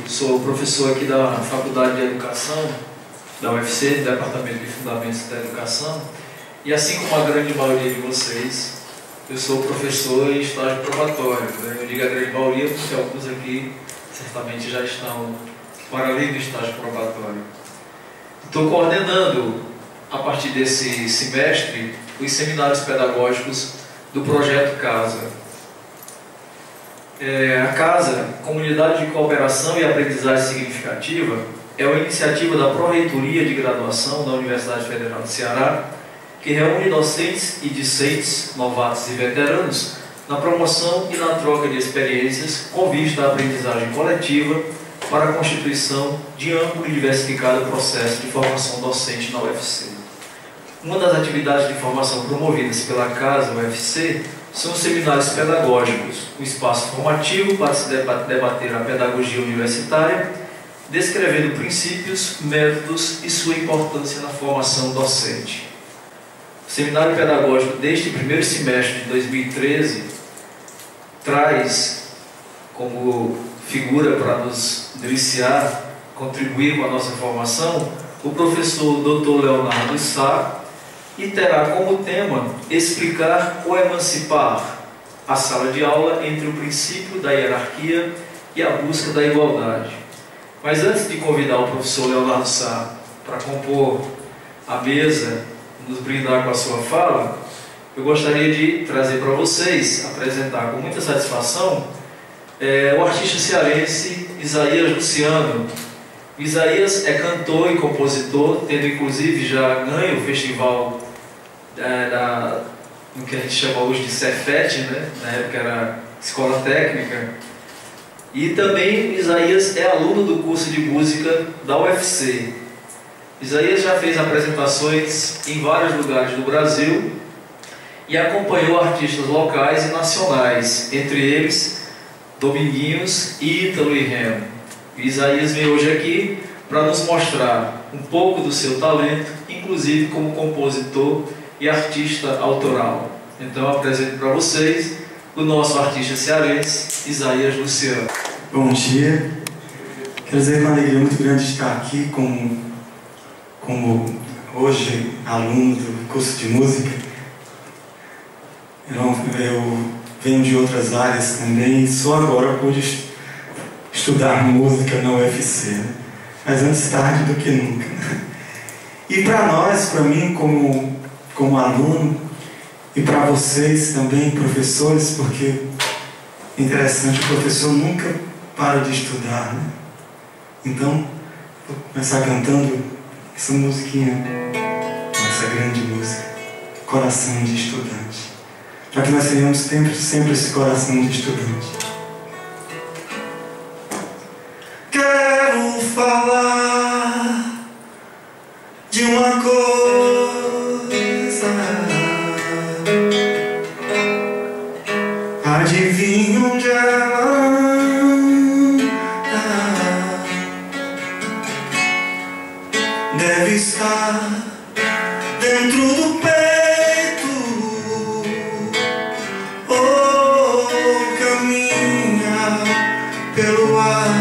Sou professor aqui da Faculdade de Educação, da UFC, do Departamento de Fundamentos da Educação, e assim como a grande maioria de vocês, eu sou professor em estágio probatório. Eu digo a grande maioria porque alguns aqui certamente já estão para além do estágio probatório. Estou coordenando, a partir desse semestre, os seminários pedagógicos do Projeto CASA. A CASA, Comunidade de Cooperação e Aprendizagem Significativa, é uma iniciativa da Pró-Reitoria de Graduação da Universidade Federal do Ceará, que reúne docentes e discentes, novatos e veteranos, na promoção e na troca de experiências com vista à aprendizagem coletiva para a constituição de amplo e diversificado processo de formação docente na UFC. Uma das atividades de formação promovidas pela CASA UFC são os seminários pedagógicos, um espaço formativo para se debater a pedagogia universitária, descrevendo princípios, métodos e sua importância na formação docente. O seminário pedagógico deste primeiro semestre de 2013 traz como figura para nos deliciar, contribuir com a nossa formação, o professor Dr. Leonardo Sá, e terá como tema explicar ou emancipar a sala de aula entre o princípio da hierarquia e a busca da igualdade. Mas antes de convidar o professor Leonardo Sá para compor a mesa, nos brindar com a sua fala, eu gostaria de trazer para vocês, apresentar com muita satisfação, o artista cearense Isaías Luciano. Isaías é cantor e compositor, tendo inclusive já ganho o festival no que a gente chama hoje de Cefet, né? Na época era Escola Técnica. E também Isaías é aluno do curso de música da UFC. Isaías já fez apresentações em vários lugares do Brasil e acompanhou artistas locais e nacionais, entre eles Dominguinhos, Ítalo e Remo. Isaías vem hoje aqui para nos mostrar um pouco do seu talento, inclusive como compositor e artista autoral. Então eu apresento para vocês o nosso artista cearense, Isaías Luciano. Bom dia, quero dizer que é uma alegria muito grande estar aqui como hoje aluno do curso de música. Eu venho de outras áreas também, só agora pude estudar música na UFC, né? Mas antes tarde do que nunca. E para nós, para mim como aluno, e para vocês também, professores, porque é interessante, o professor nunca para de estudar, né? Então, vou começar cantando essa musiquinha, essa grande música, Coração de Estudante, para que nós tenhamos sempre esse coração de estudante. Quero falar de uma coisa, adivinha onde ela deve estar dentro do peito, ou caminha pelo ar.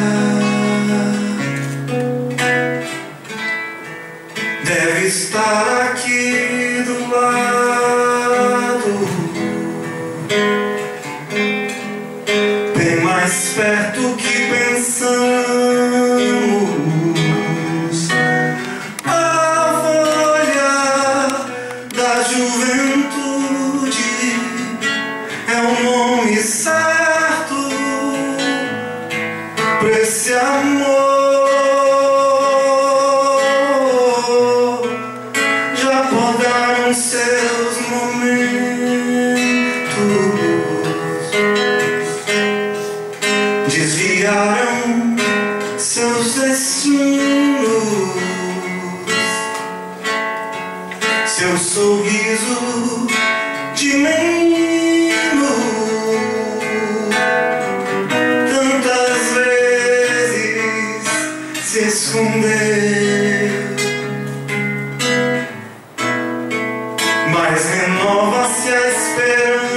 Deve estar aqui do lado, bem mais perto que pensamos. A folha da juventude é o nome certo para esse amor. Seus momentos desviaram seus destinos, seu sorriso de menino tantas vezes se escondeu. Mas renova-se a esperança,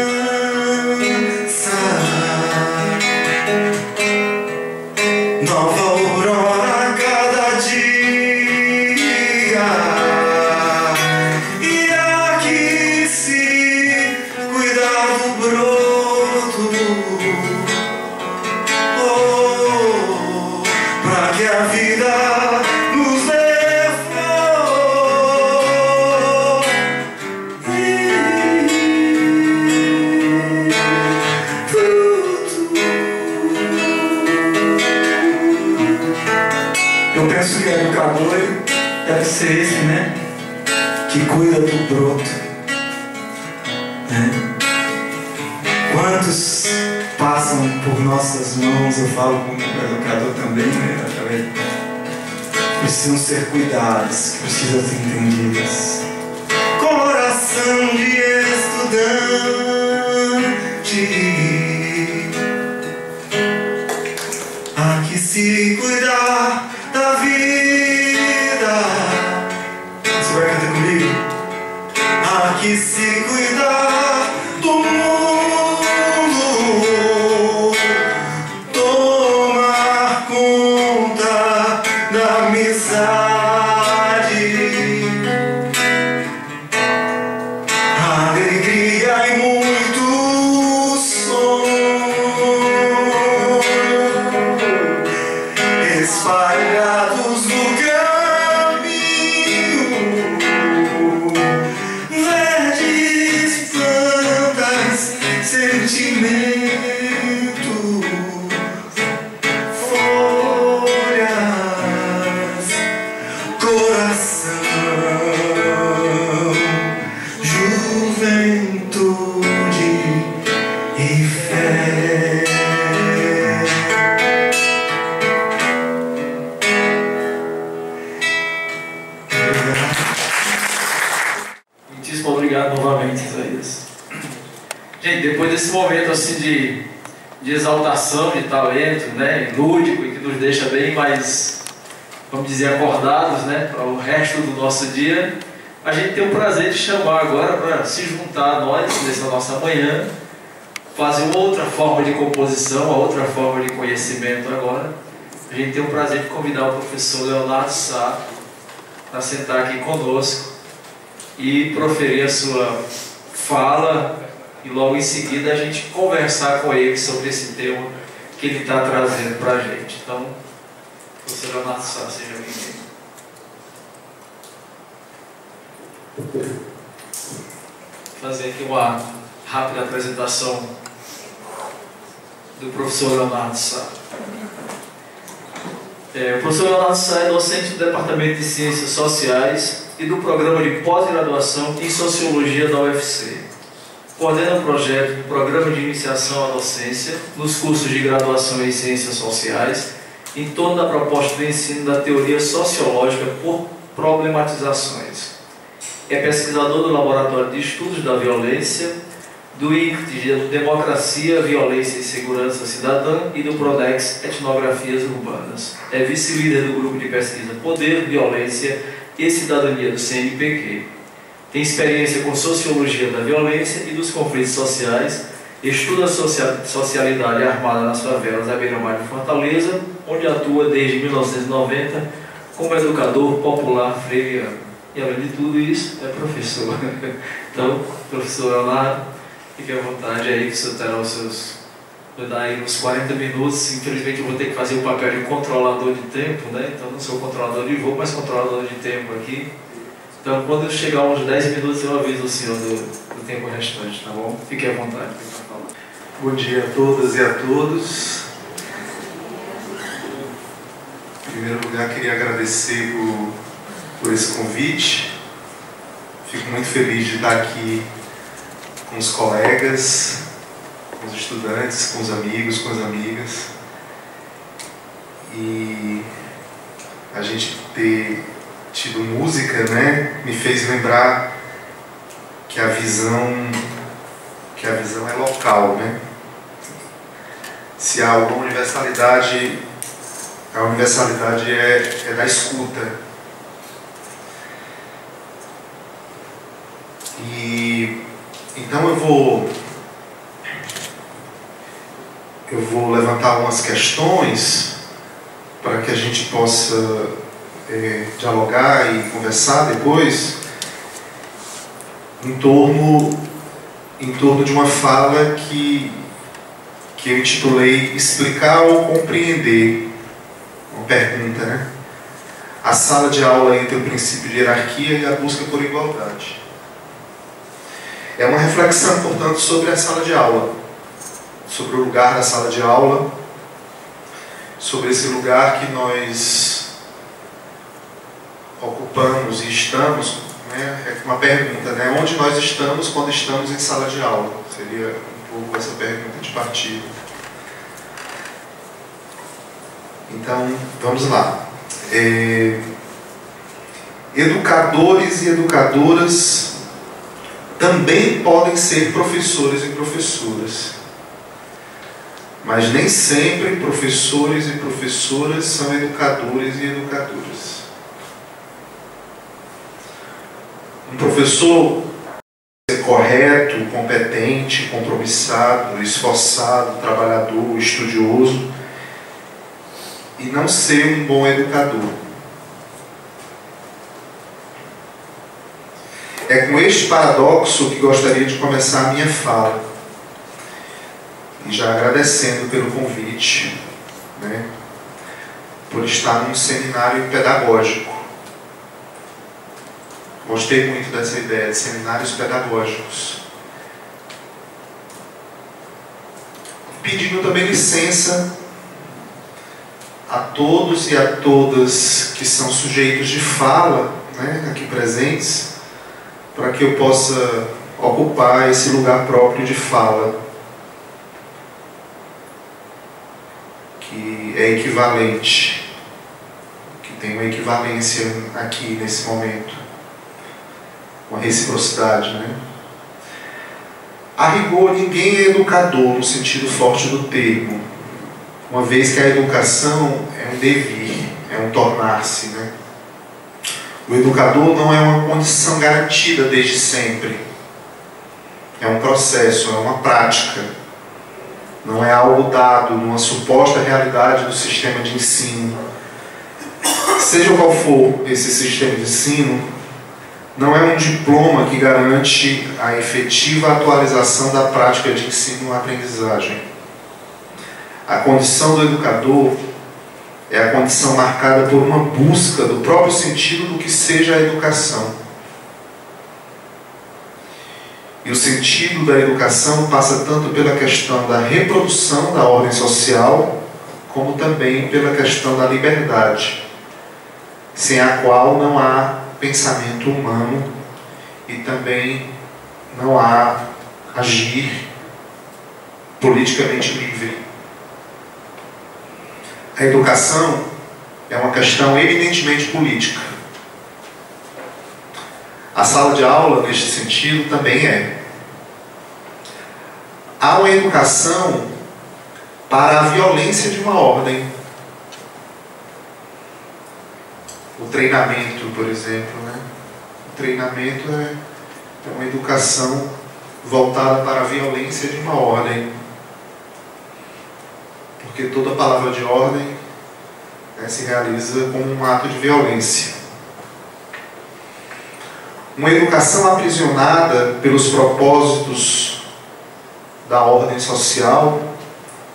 nova que cuida do broto, né? Quantos passam por nossas mãos, eu falo como educador também, né? Precisam ser cuidados, precisam ser entendidos. Coração de estudante, há que se cuidar da vida. Você vai cantar comigo? Há que se cuidar do mundo, tomar conta da amizade, alegria e muito sonho espalhados no caminho, verdes plantas, sentimento, folhas, coração, juventude e fé. Muitíssimo obrigado novamente, Isaías. Gente, depois desse momento assim de exaltação, de talento, né, lúdico, e que nos deixa bem mais, vamos dizer, acordados, né, para o resto do nosso dia, a gente tem o prazer de chamar agora para se juntar a nós nessa nossa manhã, fazer uma outra forma de composição, uma outra forma de conhecimento agora. A gente tem o prazer de convidar o professor Leonardo Sá para sentar aqui conosco e proferir a sua fala, e logo em seguida a gente conversar com ele sobre esse tema que ele está trazendo para a gente. Então, professor Leonardo Sá, seja bem-vindo. Vou fazer aqui uma rápida apresentação do professor Leonardo Sá. O professor Leonardo Sá é docente do Departamento de Ciências Sociais e do Programa de Pós-Graduação em Sociologia da UFC. Coordena o projeto do Programa de Iniciação à Docência nos cursos de graduação em Ciências Sociais em torno da proposta de ensino da teoria sociológica por problematizações. É pesquisador do Laboratório de Estudos da Violência, do INCT de Democracia, Violência e Segurança Cidadã e do PRODEX Etnografias Urbanas. É vice-líder do grupo de pesquisa Poder, Violência e Cidadania do CNPq. Tem experiência com Sociologia da Violência e dos Conflitos Sociais, estuda a socialidade armada nas favelas da beira-mar de Fortaleza, onde atua desde 1990 como educador popular freiriano. E além de tudo isso, é professor. Então, professor Leonardo, fique à vontade aí, que o senhor terá os seus... Vou dar aí uns 40 minutos. Infelizmente eu vou ter que fazer o papel de controlador de tempo, né? Então não sou controlador de voo, mas controlador de tempo aqui. Então quando chegar uns 10 minutos eu aviso o senhor do tempo restante, tá bom? Fique à vontade para falar. Bom dia a todas e a todos. Em primeiro lugar, queria agradecer por esse convite. Fico muito feliz de estar aqui com os colegas, com os estudantes, com os amigos, com as amigas. E a gente ter tido música, né, me fez lembrar que a visão é local, né? Se há alguma universalidade, a universalidade é da escuta. E então eu vou levantar algumas questões para que a gente possa dialogar e conversar depois em torno de uma fala que eu intitulei Explicar ou Compreender. Uma pergunta, né? A sala de aula entre o princípio de hierarquia e a busca por igualdade. É uma reflexão, portanto, sobre a sala de aula, sobre o lugar da sala de aula, sobre esse lugar que nós ocupamos e estamos, né, uma pergunta, né? Onde nós estamos quando estamos em sala de aula? Seria um pouco essa pergunta de partida. Então, vamos lá. Educadores e educadoras também podem ser professores e professoras, mas nem sempre professores e professoras são educadores e educadoras. Um professor ser correto, competente, compromissado, esforçado, trabalhador, estudioso, e não ser um bom educador. É com este paradoxo que gostaria de começar a minha fala. E já agradecendo pelo convite, né, por estar num seminário pedagógico. Gostei muito dessa ideia de seminários pedagógicos. Pedindo também licença a todos e a todas que são sujeitos de fala, né, aqui presentes, para que eu possa ocupar esse lugar próprio de fala, que é equivalente, que tem uma equivalência aqui nesse momento, uma reciprocidade, né? A rigor, ninguém é educador no sentido forte do termo, uma vez que a educação é um devir, é um tornar-se, né? O educador não é uma condição garantida desde sempre. É um processo, é uma prática. Não é algo dado numa suposta realidade do sistema de ensino. Seja qual for esse sistema de ensino, não é um diploma que garante a efetiva atualização da prática de ensino-aprendizagem. A condição do educador é a condição marcada por uma busca do próprio sentido do que seja a educação. E o sentido da educação passa tanto pela questão da reprodução da ordem social, como também pela questão da liberdade, sem a qual não há pensamento humano e também não há agir politicamente livre. A educação é uma questão eminentemente política. A sala de aula, neste sentido, também é. Há uma educação para a violência de uma ordem. O treinamento, por exemplo, né? O treinamento é uma educação voltada para a violência de uma ordem. Porque toda palavra de ordem, né, se realiza como um ato de violência. Uma educação aprisionada pelos propósitos da ordem social,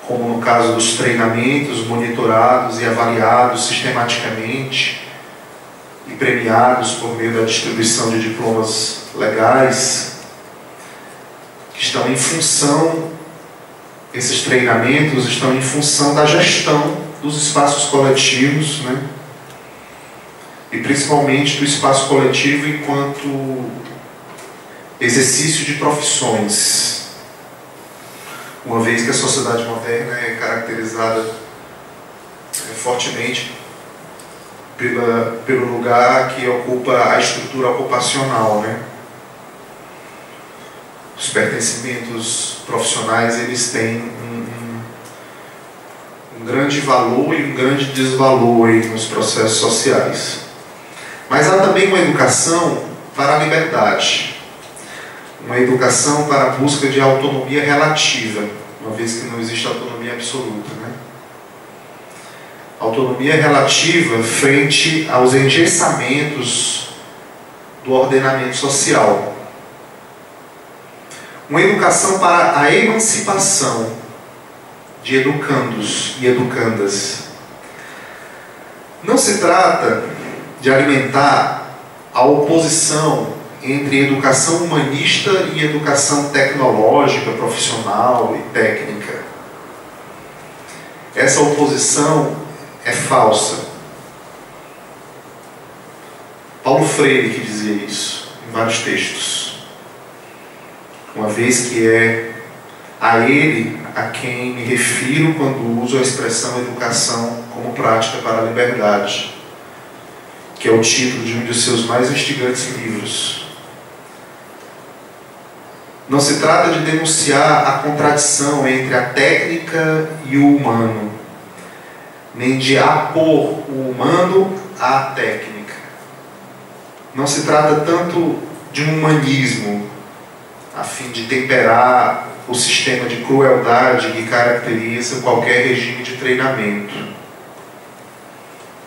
como no caso dos treinamentos monitorados e avaliados sistematicamente e premiados por meio da distribuição de diplomas legais, que estão em função, esses treinamentos estão em função da gestão dos espaços coletivos, né? E principalmente do espaço coletivo enquanto exercício de profissões, uma vez que a sociedade moderna é caracterizada fortemente pelo lugar que ocupa a estrutura ocupacional, né? Os pertencimentos profissionais, eles têm um grande valor e um grande desvalor aí nos processos sociais. Mas há também uma educação para a liberdade, uma educação para a busca de autonomia relativa, uma vez que não existe autonomia absoluta, né? Autonomia relativa frente aos engessamentos do ordenamento social. Uma educação para a emancipação de educandos e educandas. Não se trata de alimentar a oposição entre educação humanista e educação tecnológica, profissional e técnica. Essa oposição é falsa. Paulo Freire que dizia isso, em vários textos, uma vez que é a ele a quem me refiro quando uso a expressão educação como prática para a liberdade, que é o título de um de seus mais instigantes livros. Não se trata de denunciar a contradição entre a técnica e o humano, nem de apor o humano à técnica. Não se trata tanto de um humanismo a fim de temperar o sistema de crueldade que caracteriza qualquer regime de treinamento,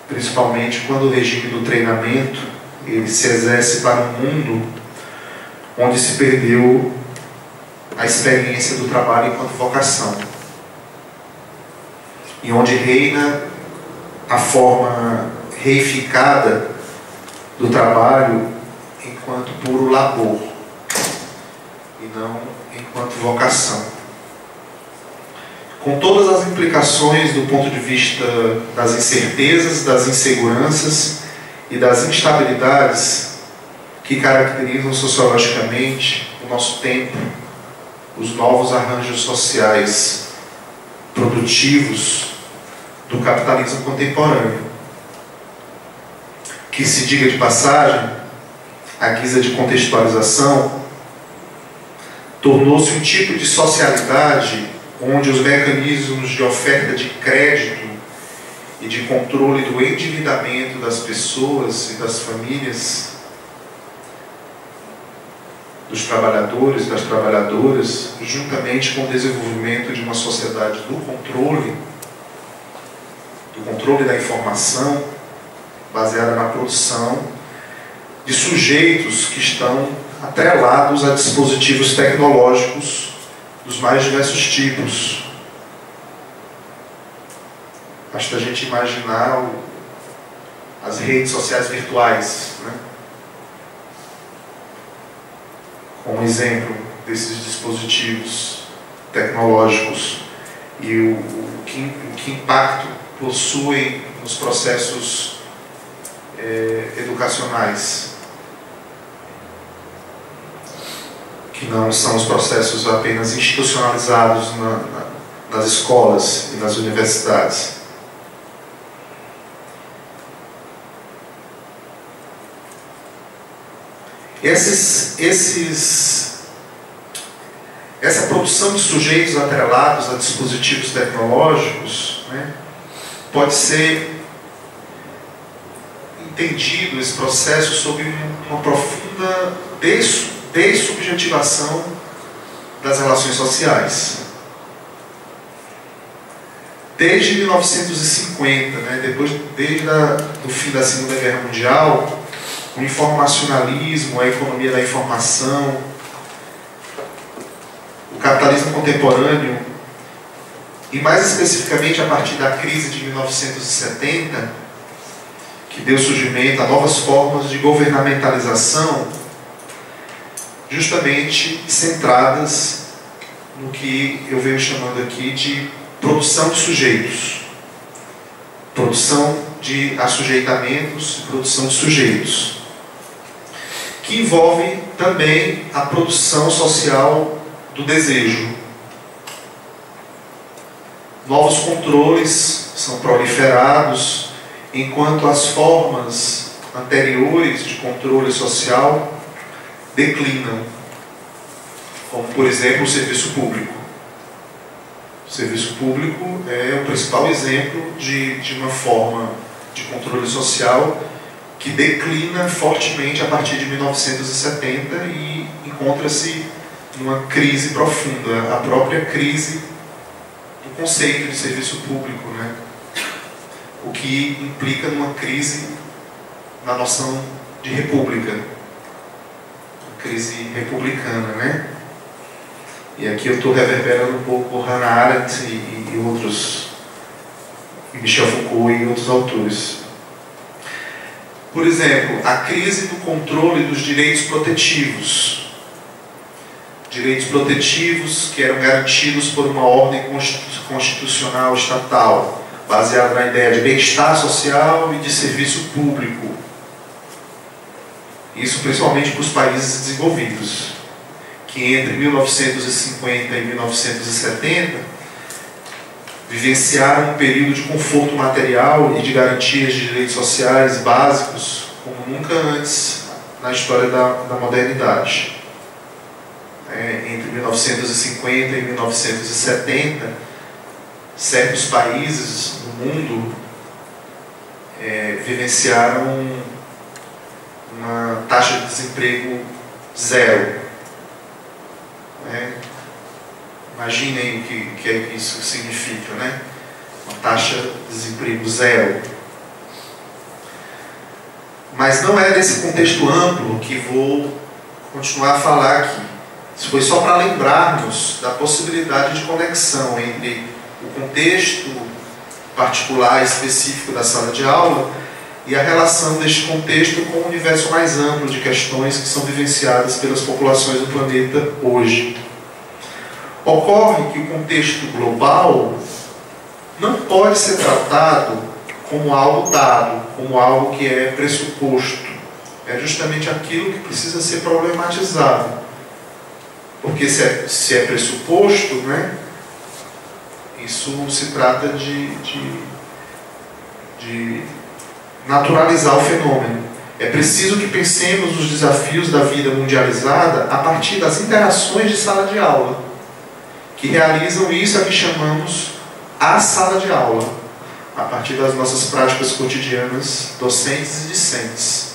principalmente quando o regime do treinamento ele se exerce para um mundo onde se perdeu a experiência do trabalho enquanto vocação, e onde reina a forma reificada do trabalho enquanto puro labor e não enquanto vocação, com todas as implicações do ponto de vista das incertezas, das inseguranças e das instabilidades que caracterizam sociologicamente o nosso tempo, os novos arranjos sociais produtivos do capitalismo contemporâneo, que, se diga de passagem, à guisa de contextualização, tornou-se um tipo de socialidade onde os mecanismos de oferta de crédito e de controle do endividamento das pessoas e das famílias, dos trabalhadores e das trabalhadoras, juntamente com o desenvolvimento de uma sociedade do controle da informação, baseada na produção de sujeitos que estão atrelados a dispositivos tecnológicos dos mais diversos tipos. Basta a gente imaginar as redes sociais virtuais, né? Como exemplo desses dispositivos tecnológicos e o que impacto possuem nos processos educacionais, que não são os processos apenas institucionalizados nas escolas e nas universidades. Essa produção de sujeitos atrelados a dispositivos tecnológicos, né, pode ser entendido esse processo sob uma profunda dessubjetivação das relações sociais. Desde 1950, né, desde o fim da Segunda Guerra Mundial, o informacionalismo, a economia da informação, o capitalismo contemporâneo, e mais especificamente a partir da crise de 1970, que deu surgimento a novas formas de governamentalização, justamente centradas no que eu venho chamando aqui de produção de sujeitos, produção de assujeitamentos e produção de sujeitos, que envolve também a produção social do desejo. Novos controles são proliferados, enquanto as formas anteriores de controle social declinam, como, por exemplo, o serviço público. O serviço público é o principal exemplo de uma forma de controle social que declina fortemente a partir de 1970 e encontra-se numa crise profunda, a própria crise do conceito de serviço público, né? O que implica numa crise na noção de república, uma crise republicana, né? E aqui eu estou reverberando um pouco Hannah Arendt e outros, Michel Foucault e outros autores. Por exemplo, a crise do controle dos direitos protetivos. Direitos protetivos que eram garantidos por uma ordem constitucional estatal, baseada na ideia de bem-estar social e de serviço público. Isso principalmente para os países desenvolvidos, que entre 1950 e 1970 vivenciaram um período de conforto material e de garantias de direitos sociais básicos como nunca antes na história da modernidade. Entre 1950 e 1970, certos países no mundo vivenciaram uma taxa de desemprego zero. Imaginem o que isso significa, né? Uma taxa de desemprego zero. Mas não é nesse contexto amplo que vou continuar a falar aqui. Isso foi só para lembrarmos da possibilidade de conexão entre o contexto particular específico da sala de aula e a relação deste contexto com o universo mais amplo de questões que são vivenciadas pelas populações do planeta hoje. Ocorre que o contexto global não pode ser tratado como algo dado, como algo que é pressuposto. É justamente aquilo que precisa ser problematizado. Porque se é pressuposto, né, isso se trata de naturalizar o fenômeno. É preciso que pensemos os desafios da vida mundializada a partir das interações de sala de aula, que realizam isso a que chamamos a sala de aula, a partir das nossas práticas cotidianas, docentes e discentes.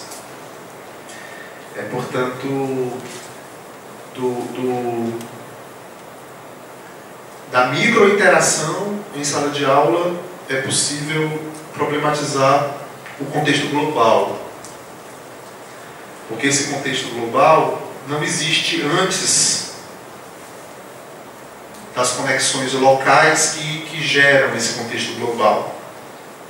Portanto, da microinteração em sala de aula é possível problematizar o contexto global. Porque esse contexto global não existe antes das conexões locais que geram esse contexto global.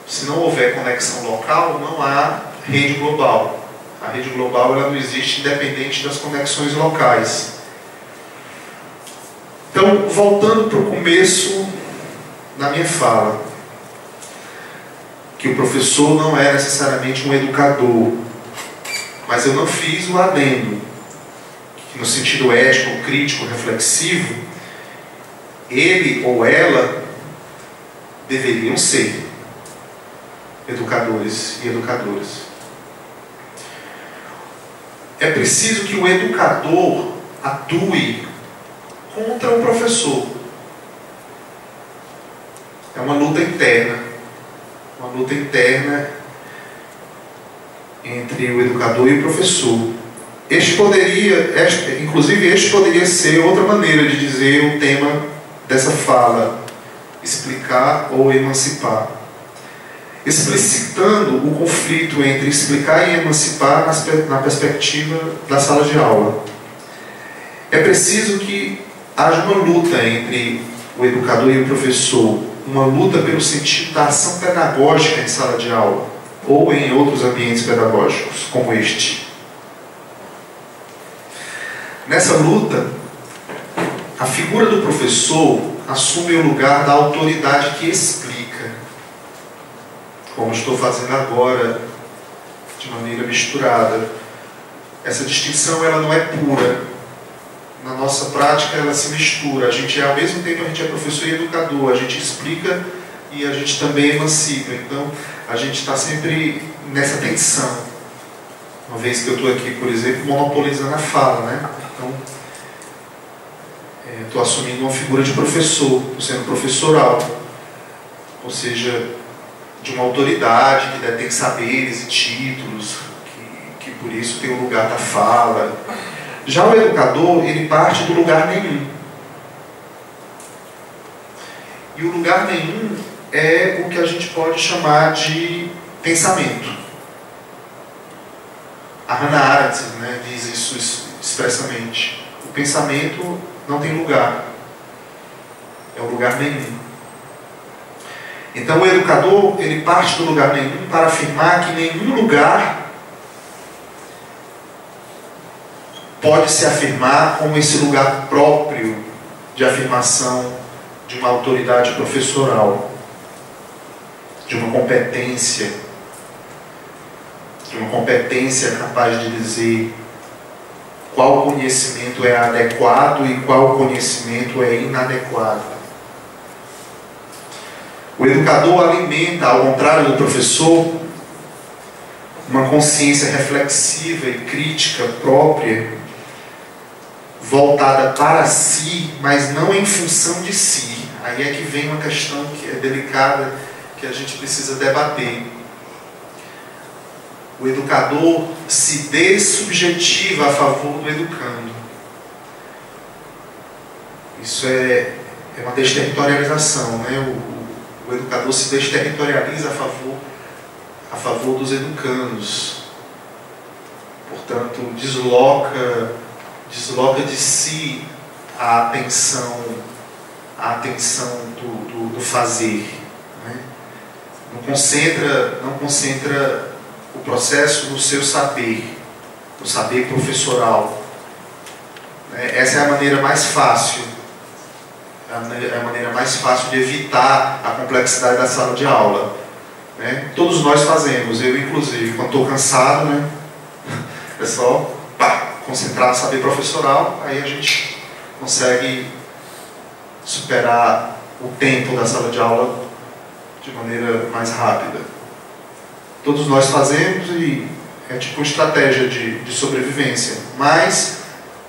Se não houver conexão local, não há rede global. A rede global ela não existe independente das conexões locais. Então, voltando para o começo da minha fala, que o professor não é necessariamente um educador, mas eu não fiz o adendo, que no sentido ético, crítico, reflexivo, ele ou ela deveriam ser educadores e educadoras. É preciso que o educador atue contra o professor. É uma luta interna. Uma luta interna entre o educador e o professor. Inclusive este poderia ser outra maneira de dizer o tema dessa fala: explicar ou emancipar. Explicitando o conflito entre explicar e emancipar na perspectiva da sala de aula. É preciso que haja uma luta entre o educador e o professor, uma luta pelo sentido da ação pedagógica em sala de aula ou em outros ambientes pedagógicos, como este. Nessa luta, a figura do professor assume o lugar da autoridade que explica, como estou fazendo agora, de maneira misturada. Essa distinção ela não é pura. Na nossa prática ela se mistura. Ao mesmo tempo a gente é professor e educador, a gente explica e a gente também emancipa. Então a gente está sempre nessa tensão. Uma vez que eu estou aqui, por exemplo, monopolizando a fala, né? Então estou assumindo uma figura de professor, estou sendo professoral, ou seja, de uma autoridade que detém saberes e títulos, que por isso tem o lugar da fala. Já o educador, ele parte do lugar nenhum. E o lugar nenhum é o que a gente pode chamar de pensamento. A Hannah Arendt, né, diz isso expressamente. O pensamento não tem lugar. É o lugar nenhum. Então o educador, ele parte do lugar nenhum para afirmar que nenhum lugar pode se afirmar como esse lugar próprio de afirmação de uma autoridade professoral, de uma competência, de uma competência capaz de dizer qual conhecimento é adequado e qual conhecimento é inadequado. O educador alimenta, ao contrário do professor, uma consciência reflexiva e crítica própria, voltada para si, mas não em função de si. Aí é que vem uma questão que é delicada, que a gente precisa debater. O educador se dessubjetiva a favor do educando. Isso é uma desterritorialização, né? O educador se desterritorializa a favor dos educandos. Portanto, desloca de si a atenção do fazer, né? Não concentra o processo no seu saber, no saber professoral. Essa é a maneira mais fácil, de evitar a complexidade da sala de aula, né? Todos nós fazemos, eu inclusive, quando estou cansado, né? É só concentrar no saber professoral, aí a gente consegue superar o tempo da sala de aula de maneira mais rápida. Todos nós fazemos e é tipo uma estratégia de sobrevivência, mas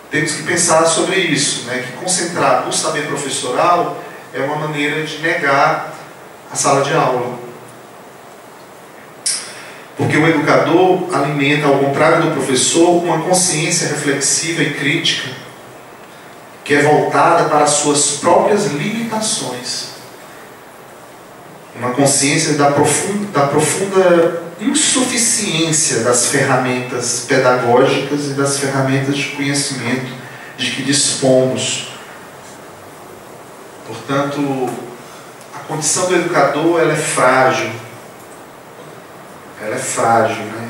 temos que pensar sobre isso, né? Que concentrar no saber professoral é uma maneira de negar a sala de aula. Porque o educador alimenta, ao contrário do professor, uma consciência reflexiva e crítica que é voltada para as suas próprias limitações. Uma consciência da profunda insuficiência das ferramentas pedagógicas e das ferramentas de conhecimento de que dispomos. Portanto, a condição do educador ela é frágil. Ela é frágil, né?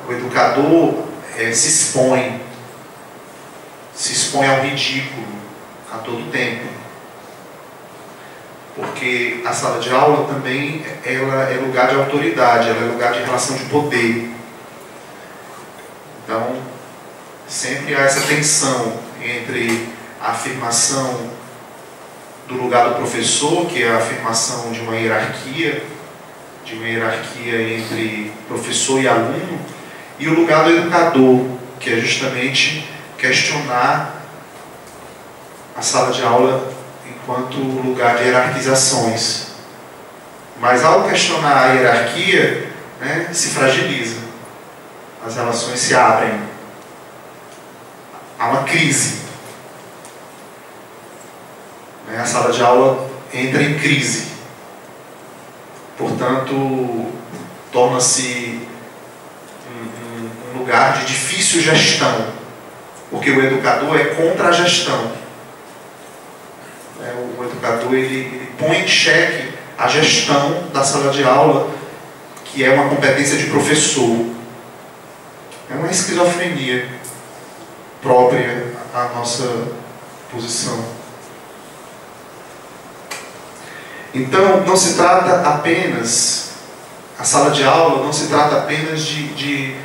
O educador se expõe ao ridículo a todo tempo. Porque a sala de aula também ela é lugar de autoridade, ela é lugar de relação de poder. Então, sempre há essa tensão entre a afirmação do lugar do professor, que é a afirmação de uma hierarquia entre professor e aluno, e o lugar do educador, que é justamente questionar a sala de aula enquanto lugar de hierarquizações. Mas ao questionar a hierarquia, né, se fragiliza, as relações se abrem, há uma crise, né, a sala de aula entra em crise. Portanto, torna-se um lugar de difícil gestão, porque o educador é contra a gestão. O educador ele põe em xeque a gestão da sala de aula, que é uma competência de professor. É uma esquizofrenia própria à nossa posição. Então, não se trata apenas, a sala de aula não se trata apenas de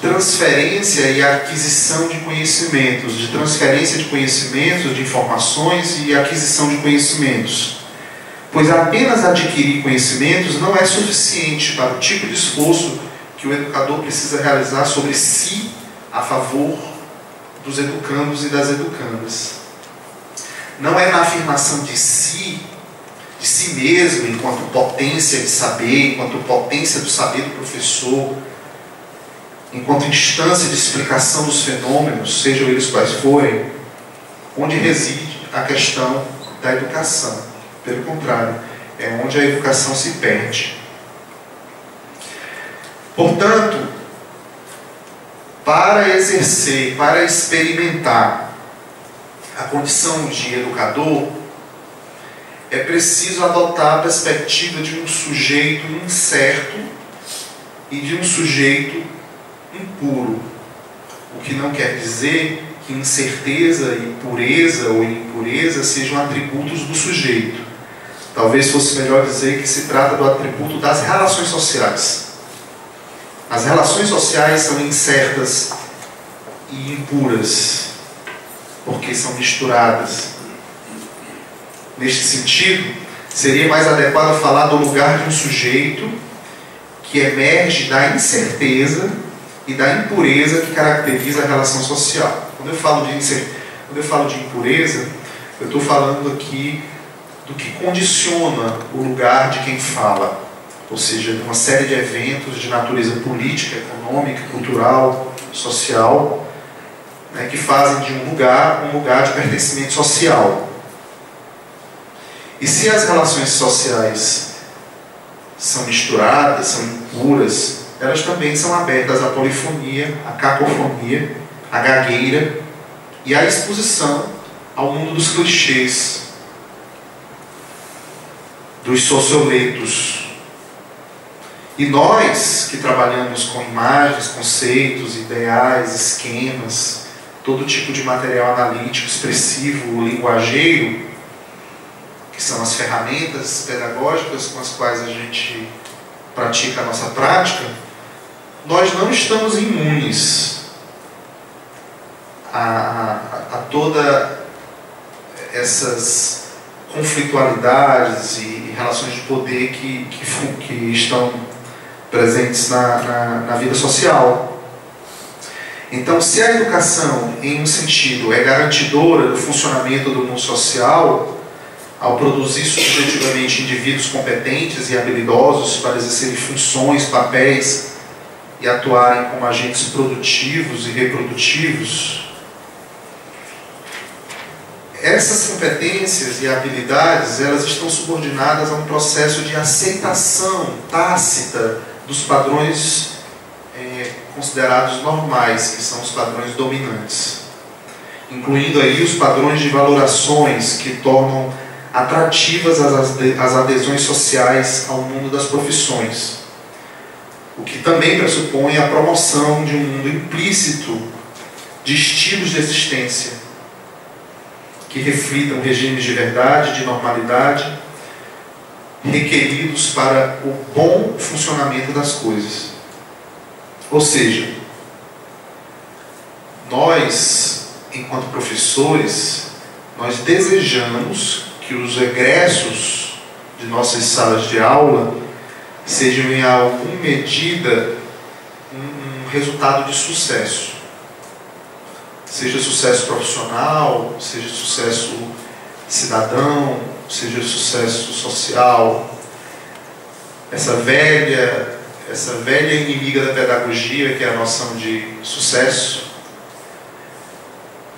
transferência e aquisição de conhecimentos, de transferência de conhecimentos, de informações e aquisição de conhecimentos. Pois apenas adquirir conhecimentos não é suficiente para o tipo de esforço que o educador precisa realizar sobre si a favor dos educandos e das educandas. Não é na afirmação de si mesmo, enquanto potência de saber, enquanto potência do saber do professor, enquanto instância de explicação dos fenômenos, sejam eles quais forem, onde reside a questão da educação. Pelo contrário, é onde a educação se perde. Portanto, para exercer, para experimentar a condição de educador, é preciso adotar a perspectiva de um sujeito incerto e de um sujeito impuro. O que não quer dizer que incerteza e pureza ou impureza sejam atributos do sujeito, Talvez fosse melhor dizer que se trata do atributo das relações sociais. As relações sociais são incertas e impuras, porque são misturadas. Neste sentido, seria mais adequado falar do lugar de um sujeito que emerge da incerteza e da impureza que caracteriza a relação social. Quando eu falo de impureza, eu estou falando aqui do que condiciona o lugar de quem fala, ou seja, de uma série de eventos de natureza política, econômica, cultural, social, né, que fazem de um lugar de pertencimento social. E se as relações sociais são misturadas, são impuras, elas também são abertas à polifonia, à cacofonia, à gagueira e à exposição ao mundo dos clichês, dos socioletos. E nós, que trabalhamos com imagens, conceitos, ideais, esquemas, todo tipo de material analítico, expressivo, linguageiro, que são as ferramentas pedagógicas com as quais a gente pratica a nossa prática, nós não estamos imunes a toda essas conflitualidades e relações de poder que estão presentes na vida social. Então, se a educação, em um sentido, é garantidora do funcionamento do mundo social, ao produzir subjetivamente indivíduos competentes e habilidosos para exercerem funções, papéis e atuarem como agentes produtivos e reprodutivos, essas competências e habilidades, elas estão subordinadas a um processo de aceitação tácita dos padrões considerados normais, que são os padrões dominantes, incluindo aí os padrões de valorações que tornam atrativas as adesões sociais ao mundo das profissões, o que também pressupõe a promoção de um mundo implícito de estilos de existência que reflitam regimes de verdade, de normalidade, requeridos para o bom funcionamento das coisas. Ou seja, nós, enquanto professores, nós desejamos que os egressos de nossas salas de aula sejam em alguma medida um resultado de sucesso. Seja sucesso profissional, seja sucesso cidadão, seja sucesso social. Essa velha inimiga da pedagogia, que é a noção de sucesso,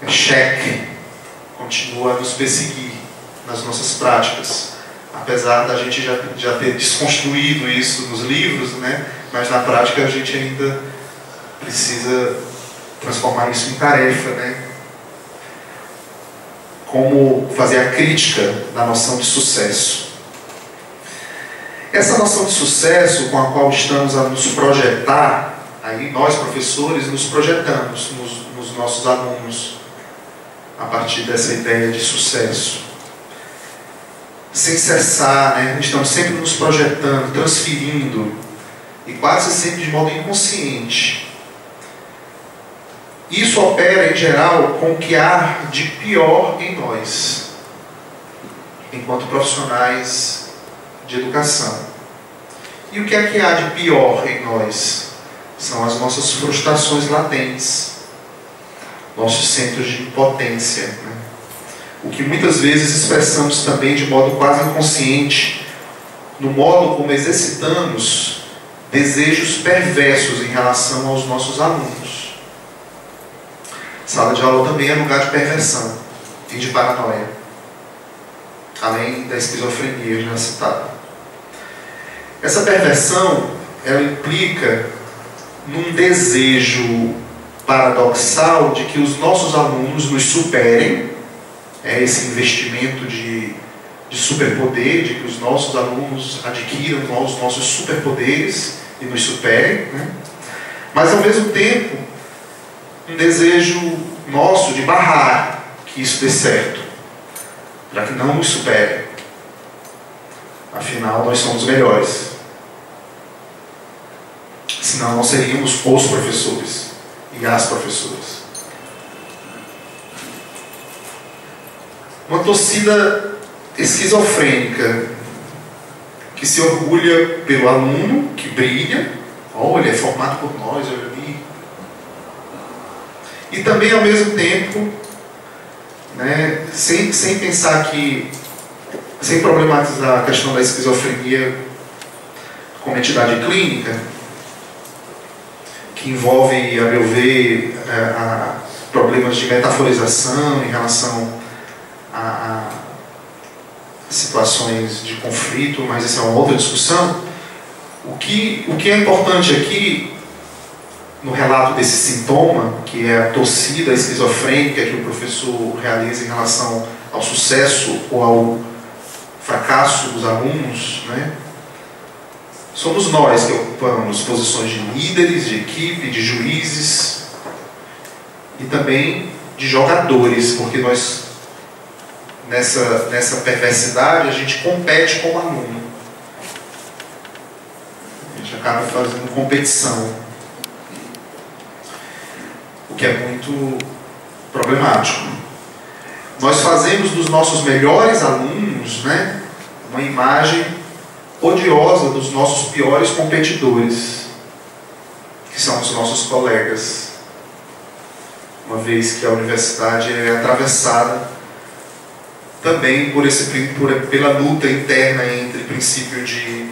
cheque, continua a nos perseguir nas nossas práticas, apesar da gente já ter desconstruído isso nos livros, né? Mas na prática a gente ainda precisa transformar isso em tarefa, né? Como fazer a crítica da noção de sucesso. Essa noção de sucesso com a qual estamos a nos projetar, aí nós professores nos projetamos nos nossos alunos a partir dessa ideia de sucesso. Sem cessar, né? Estamos sempre nos projetando, transferindo, e quase sempre de modo inconsciente. Isso opera, em geral, com o que há de pior em nós, enquanto profissionais de educação. E o que é que há de pior em nós? São as nossas frustrações latentes, nossos centros de impotência, né? O que muitas vezes expressamos também de modo quase inconsciente, no modo como exercitamos desejos perversos em relação aos nossos alunos. Sala de aula também é lugar de perversão e de paranoia, além da esquizofrenia já citada. Essa perversão, ela implica num desejo paradoxal de que os nossos alunos nos superem, esse investimento de superpoder, de que os nossos alunos adquiram os nossos superpoderes e nos superem, né? Mas ao mesmo tempo um desejo nosso de barrar que isso dê certo, para que não nos supere. Afinal, nós somos melhores. Senão, não seríamos os professores e as professoras. Uma torcida esquizofrênica que se orgulha pelo aluno, que brilha. Olha, é formado por nós, olha ali. E também, ao mesmo tempo, né, sem pensar que, sem problematizar a questão da esquizofrenia como entidade clínica, que envolve, a meu ver, problemas de metaforização em relação a situações de conflito, mas essa é uma outra discussão. O que é importante aqui, no relato desse sintoma, que é a torcida esquizofrênica que o professor realiza em relação ao sucesso ou ao fracasso dos alunos, né? Somos nós que ocupamos posições de líderes, de equipe, de juízes e também de jogadores, porque nós, nessa perversidade, a gente compete como aluno. A gente acaba fazendo competição, o que é muito problemático. Nós fazemos dos nossos melhores alunos, né, uma imagem odiosa dos nossos piores competidores, que são os nossos colegas, uma vez que a universidade é atravessada também pela luta interna entre princípio de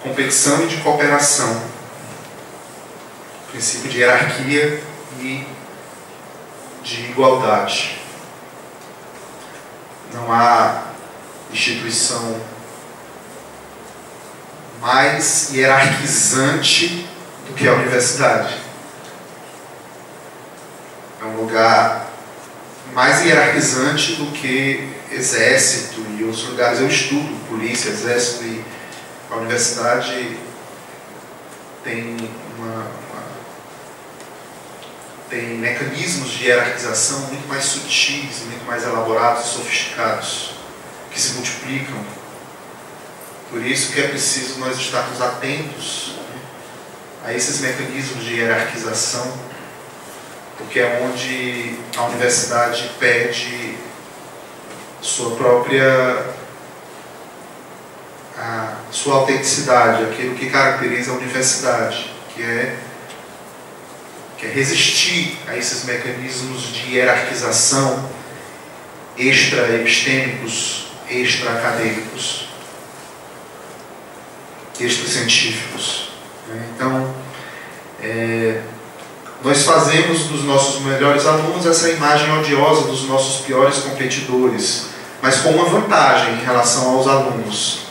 competição e de cooperação, princípio de hierarquia e de igualdade. Não há instituição mais hierarquizante do que a universidade. É um lugar mais hierarquizante do que exército e outros lugares. Eu estudo polícia, exército, e a universidade tem tem mecanismos de hierarquização muito mais sutis, muito mais elaborados e sofisticados, que se multiplicam. Por isso que é preciso nós estarmos atentos, né, a esses mecanismos de hierarquização, porque é onde a universidade perde sua própria sua autenticidade, aquilo que caracteriza a universidade, que é resistir a esses mecanismos de hierarquização extra-epistêmicos, extra-acadêmicos, extra-científicos. Então, nós fazemos dos nossos melhores alunos essa imagem odiosa dos nossos piores competidores, mas com uma vantagem em relação aos alunos.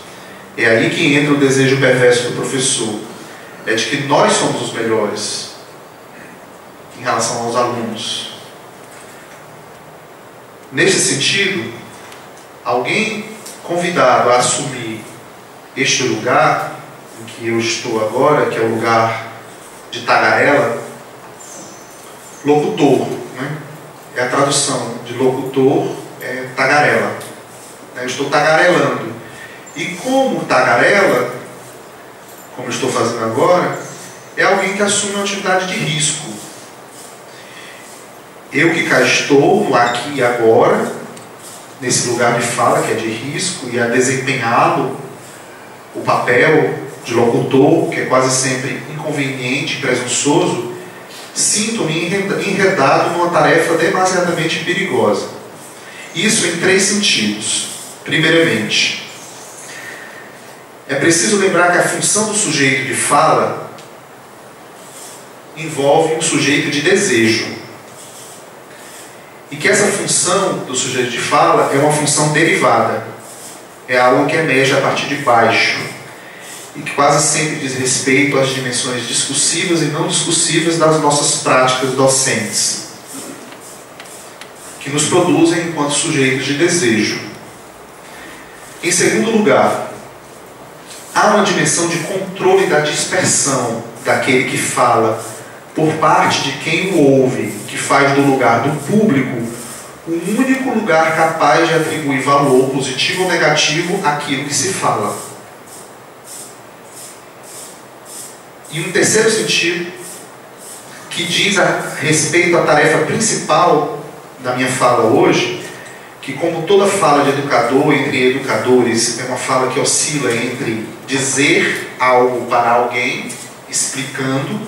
É aí que entra o desejo perverso do professor, é de que nós somos os melhores em relação aos alunos. Nesse sentido, alguém convidado a assumir este lugar em que eu estou agora, que é o lugar de tagarela, locutor, né? É a tradução de locutor, é tagarela. Eu estou tagarelando. E como tagarela, como eu estou fazendo agora, é alguém que assume uma atividade de risco. Eu que cá estou, no aqui e agora, nesse lugar de fala que é de risco, e a desempenhá-lo, o papel de locutor, que é quase sempre inconveniente, presunçoso, sinto-me enredado numa tarefa demasiadamente perigosa. Isso em 3 sentidos. Primeiramente, é preciso lembrar que a função do sujeito de fala envolve um sujeito de desejo. E que essa função do sujeito de fala é uma função derivada. É algo que emerge a partir de baixo. E que quase sempre diz respeito às dimensões discursivas e não discursivas das nossas práticas docentes, que nos produzem enquanto sujeitos de desejo. Em segundo lugar, há uma dimensão de controle da dispersão daquele que fala por parte de quem o ouve, que faz do lugar do público o único lugar capaz de atribuir valor positivo ou negativo àquilo que se fala. E um terceiro sentido, que diz a respeito à tarefa principal da minha fala hoje, que como toda fala de educador entre educadores, é uma fala que oscila entre dizer algo para alguém, explicando,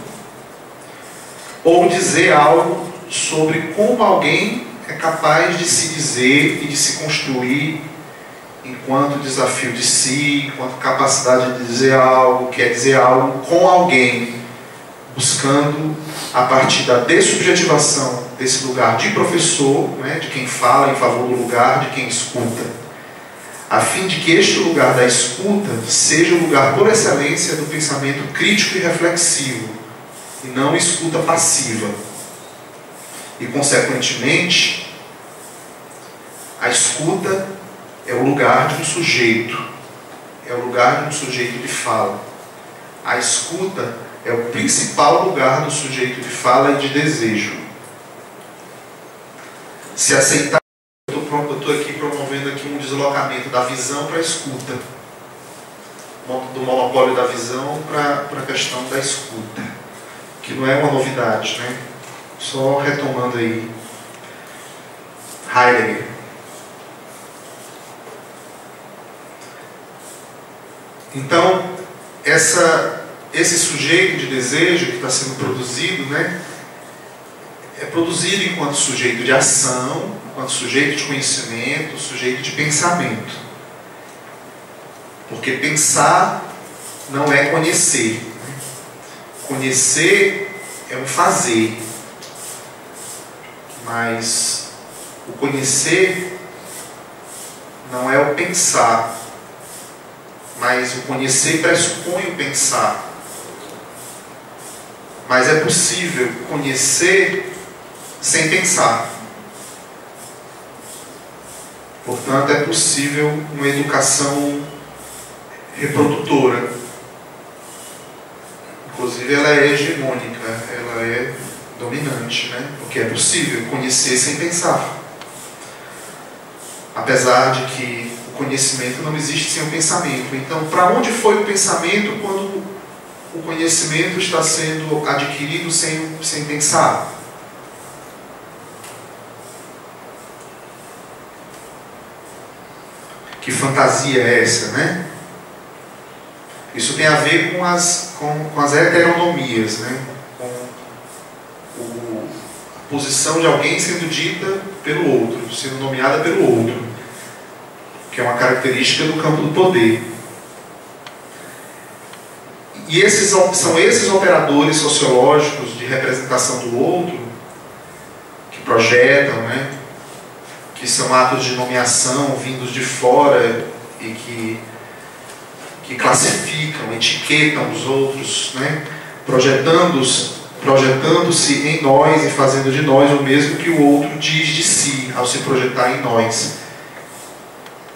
ou dizer algo sobre como alguém é capaz de se dizer e de se construir enquanto desafio de si, enquanto capacidade de dizer algo, quer dizer algo com alguém, buscando a partir da dessubjetivação desse lugar de professor, né, de quem fala em favor do lugar de quem escuta, a fim de que este lugar da escuta seja o lugar por excelência do pensamento crítico e reflexivo, e não escuta passiva. E, consequentemente, a escuta é o lugar de um sujeito, é o lugar de um sujeito de fala. A escuta é o principal lugar do sujeito de fala e de desejo. Se aceitar, eu estou aqui promovendo aqui um deslocamento da visão para a escuta, do monopólio da visão para a questão da escuta, que não é uma novidade, né? Só retomando aí Heidegger. Então, esse sujeito de desejo que está sendo produzido, né, é produzido enquanto sujeito de ação, enquanto sujeito de conhecimento, sujeito de pensamento. Porque pensar não é conhecer. Conhecer é um fazer. Mas o conhecer não é o pensar. Mas o conhecer pressupõe o pensar. Mas é possível conhecer sem pensar. Portanto, é possível uma educação reprodutora. Inclusive, ela é hegemônica, ela é dominante, né? Porque é possível conhecer sem pensar. Apesar de que o conhecimento não existe sem o pensamento. Então, para onde foi o pensamento quando o conhecimento está sendo adquirido sem pensar? Que fantasia é essa, né? Isso tem a ver com as heteronomias, né? Com a posição de alguém sendo dita pelo outro, sendo nomeada pelo outro, que é uma característica do campo do poder. E são esses operadores sociológicos de representação do outro que projetam, né? Que são atos de nomeação vindos de fora e que classificam, etiquetam os outros, né? Projetando-se em nós e fazendo de nós o mesmo que o outro diz de si ao se projetar em nós.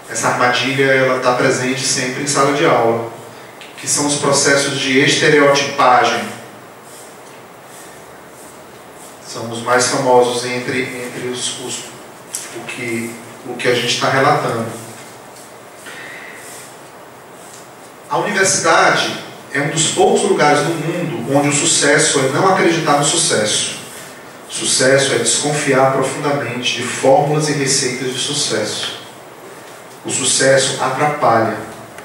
Essa armadilha ela está presente sempre em sala de aula, que são os processos de estereotipagem. São os mais famosos entre o que a gente está relatando. A universidade é um dos poucos lugares no mundo onde o sucesso é não acreditar no sucesso. Sucesso é desconfiar profundamente de fórmulas e receitas de sucesso. O sucesso atrapalha,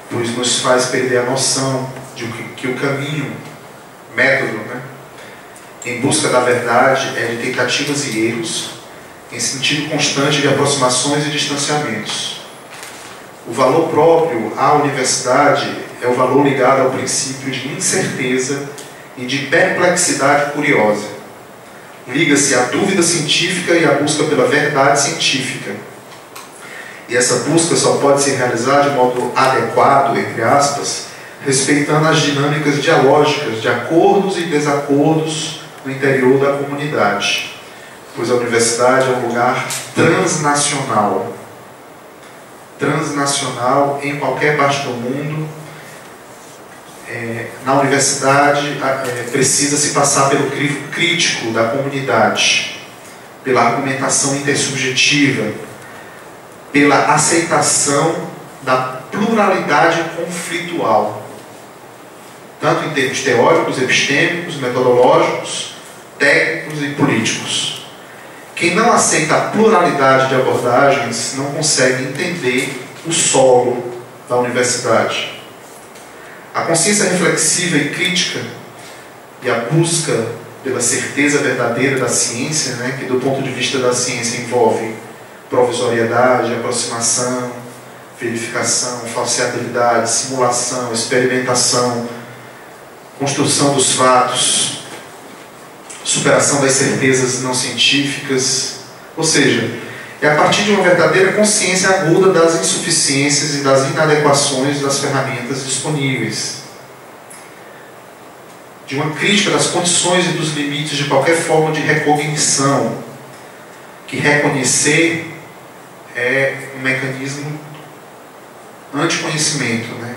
pois nos faz perder a noção de que o caminho, método, né, em busca da verdade é de tentativas e erros, em sentido constante de aproximações e distanciamentos. O valor próprio à universidade é o valor ligado ao princípio de incerteza e de perplexidade curiosa. Liga-se à dúvida científica e à busca pela verdade científica. E essa busca só pode se realizar de modo adequado, entre aspas, respeitando as dinâmicas dialógicas de acordos e desacordos no interior da comunidade. Pois a universidade é um lugar transnacional. Transnacional em qualquer parte do mundo. Na universidade precisa se passar pelo crivo crítico da comunidade, pela argumentação intersubjetiva, pela aceitação da pluralidade conflitual. tanto em termos teóricos, epistêmicos, metodológicos, técnicos e políticos. Quem não aceita a pluralidade de abordagens não consegue entender o solo da universidade. A consciência reflexiva e crítica e a busca pela certeza verdadeira da ciência, né, que do ponto de vista da ciência envolve provisoriedade, aproximação, verificação, falseabilidade, simulação, experimentação, construção dos fatos, superação das certezas não científicas, ou seja, é a partir de uma verdadeira consciência aguda das insuficiências e das inadequações das ferramentas disponíveis, de uma crítica das condições e dos limites de qualquer forma de recognição, que reconhecer é um mecanismo anticonhecimento, né?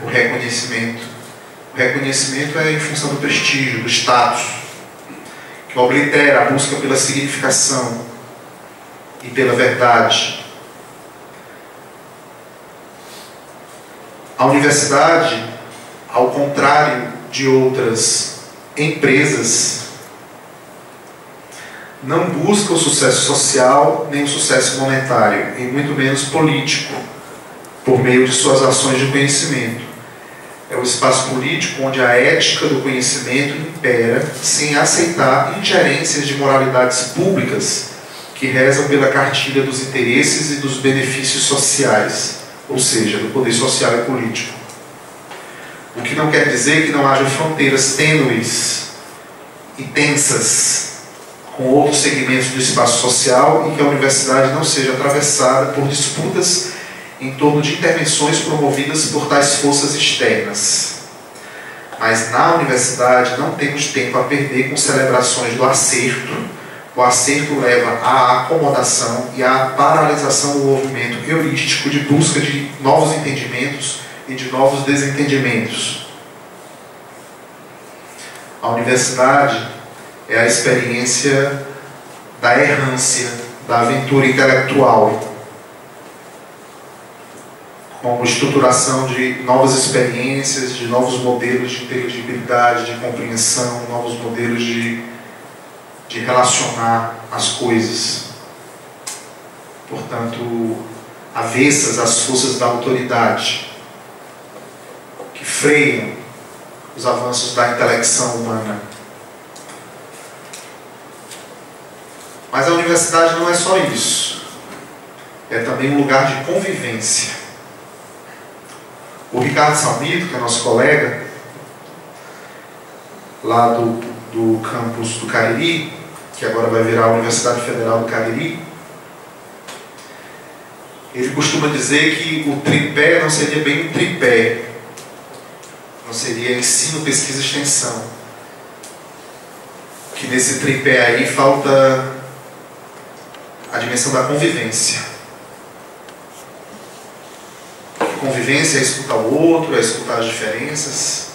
O reconhecimento. O reconhecimento é em função do prestígio, do status, que oblitera a busca pela significação e pela verdade. A universidade, ao contrário de outras empresas, não busca o sucesso social nem o sucesso monetário, e muito menos político, por meio de suas ações de conhecimento. É o espaço político onde a ética do conhecimento impera, sem aceitar ingerências de moralidades públicas que rezam pela cartilha dos interesses e dos benefícios sociais, ou seja, do poder social e político. O que não quer dizer que não haja fronteiras tênues e tensas com outros segmentos do espaço social e que a universidade não seja atravessada por disputas em torno de intervenções promovidas por tais forças externas. Mas na universidade não temos tempo a perder com celebrações do acerto. O acerto leva à acomodação e à paralisação do movimento heurístico de busca de novos entendimentos e de novos desentendimentos. A universidade é a experiência da errância, da aventura intelectual, como estruturação de novas experiências, de novos modelos de inteligibilidade, de compreensão, novos modelos de relacionar as coisas. Portanto, avessas às forças da autoridade, que freiam os avanços da intelecção humana. Mas a universidade não é só isso. É também um lugar de convivência. O Ricardo Salmito, que é nosso colega, lá do campus do Cariri, que agora vai virar a Universidade Federal do Cariri, ele costuma dizer que o tripé não seria bem um tripé, não seria ensino, pesquisa e extensão. Que nesse tripé aí falta a dimensão da convivência. Convivência é escutar o outro, é escutar as diferenças,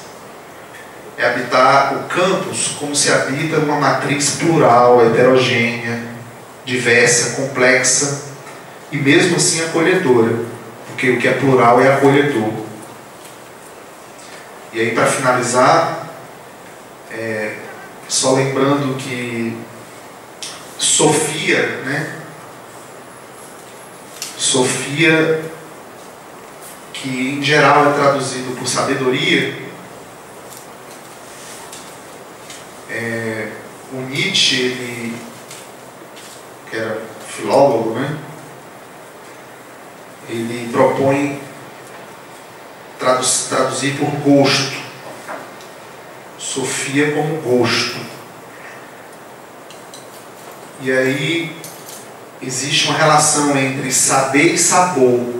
é habitar o campus como se habita uma matriz plural, heterogênea, diversa, complexa e mesmo assim acolhedora, porque o que é plural é acolhedor. E aí, para finalizar, só lembrando que Sofia, né? Sofia, que em geral é traduzido por sabedoria, o Nietzsche, ele, que era filólogo, né? Ele propõe traduzir por gosto. Sofia como gosto. E aí existe uma relação entre saber e sabor.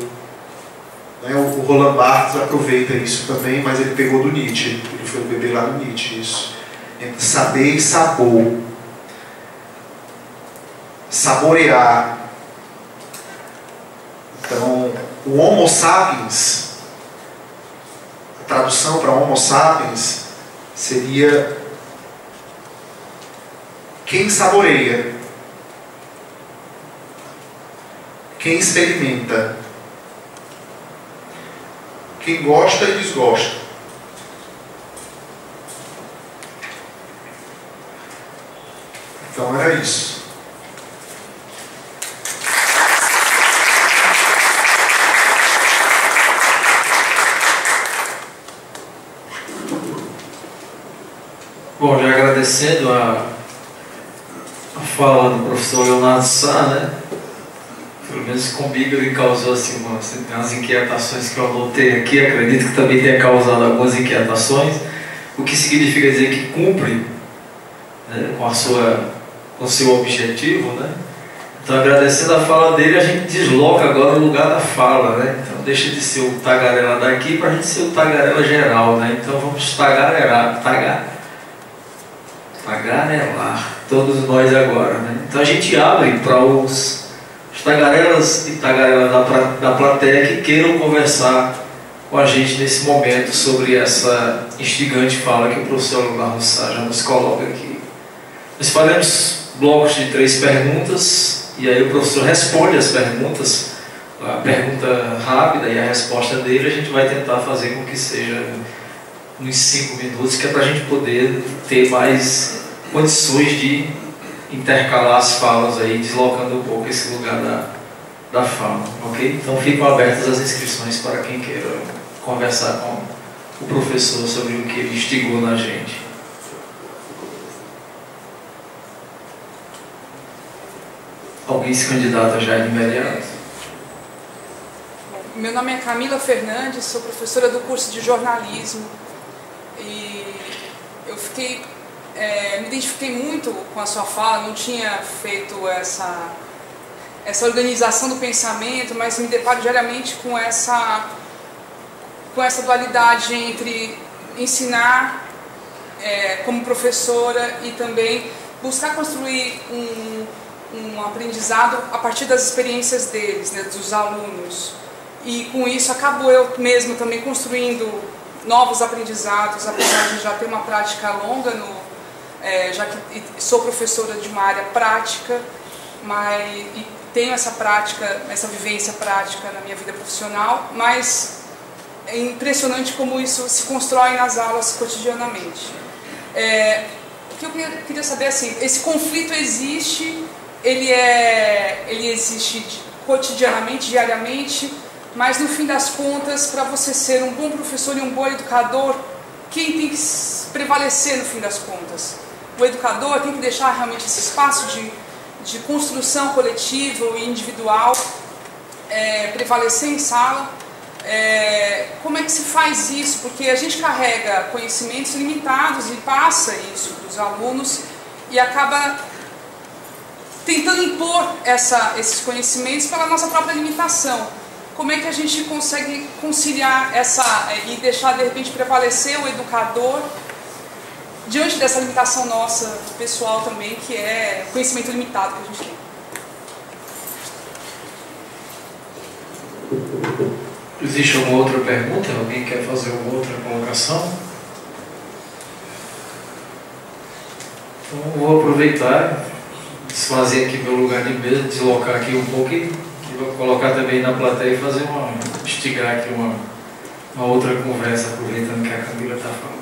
O Roland Barthes aproveita isso também, mas ele pegou do Nietzsche. Ele foi beber lá no Nietzsche, isso. Entre saber e sabor. Saborear. Então, o Homo sapiens, a tradução para Homo sapiens seria quem saboreia, quem experimenta, quem gosta e desgosta. Então era isso. Bom, já agradecendo a fala do professor Leonardo Sá, né? Pelo menos comigo ele causou assim, umas inquietações que eu anotei aqui, acredito que também tenha causado algumas inquietações, o que significa dizer que cumpre, né, com o seu objetivo, né? Então, agradecendo a fala dele, a gente desloca agora o lugar da fala, né? Então, deixa de ser o tagarela daqui para a gente ser o tagarela geral, né? Então, vamos tagarelar, todos nós agora, né? Então, a gente abre para os tagarelas e tagarelas da plateia que queiram conversar com a gente nesse momento sobre essa instigante fala que o professor Leonardo Sá já nos coloca aqui. Nós faremos blocos de 3 perguntas e aí o professor responde as perguntas, a pergunta rápida e a resposta dele a gente vai tentar fazer com que seja uns 5 minutos, que é para a gente poder ter mais condições de intercalar as falas aí, deslocando um pouco esse lugar da fala, ok? Então ficam abertas as inscrições para quem queira conversar com o professor sobre o que ele instigou na gente. Alguém se candidata já de imediato? Meu nome é Camila Fernandes, sou professora do curso de jornalismo e eu me identifiquei muito com a sua fala, não tinha feito essa organização do pensamento, mas me deparo diariamente com essa dualidade entre ensinar como professora e também buscar construir um aprendizado a partir das experiências deles, né, dos alunos. E com isso acabo eu mesmo também construindo novos aprendizados, apesar de já ter uma prática longa, já que sou professora de uma área prática, e tenho essa prática, essa vivência prática na minha vida profissional, mas é impressionante como isso se constrói nas aulas cotidianamente. O que eu queria saber, assim, esse conflito existe, ele existe cotidianamente, diariamente, mas no fim das contas, para você ser um bom professor e um bom educador, quem tem que prevalecer no fim das contas? O educador tem que deixar realmente esse espaço de construção coletiva e individual prevalecer em sala. Como é que se faz isso? Porque a gente carrega conhecimentos limitados e passa isso para os alunos e acaba tentando impor esses conhecimentos pela nossa própria limitação. Como é que a gente consegue conciliar e deixar de repente prevalecer o educador diante dessa limitação nossa pessoal também, que é conhecimento limitado que a gente tem? Existe alguma outra pergunta? Alguém quer fazer alguma outra colocação? Então vou aproveitar, desfazer aqui meu lugar de mesa, deslocar aqui um pouco e vou colocar também na plateia e fazer instigar aqui uma outra conversa, aproveitando que a Camila está falando.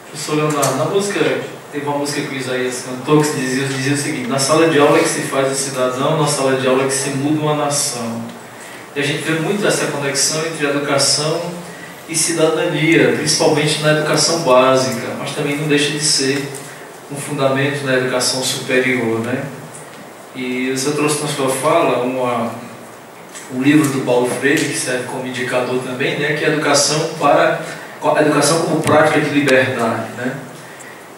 Professor Leonardo, na música, teve uma música que o Isaías cantou que dizia o seguinte: na sala de aula é que se faz o cidadão, na sala de aula é que se muda uma nação. E a gente vê muito essa conexão entre educação e cidadania, principalmente na educação básica, mas também não deixa de ser um fundamento na educação superior, né? E você trouxe na sua fala um livro do Paulo Freire, que serve como indicador também, né? Que é a educação como prática de liberdade, né?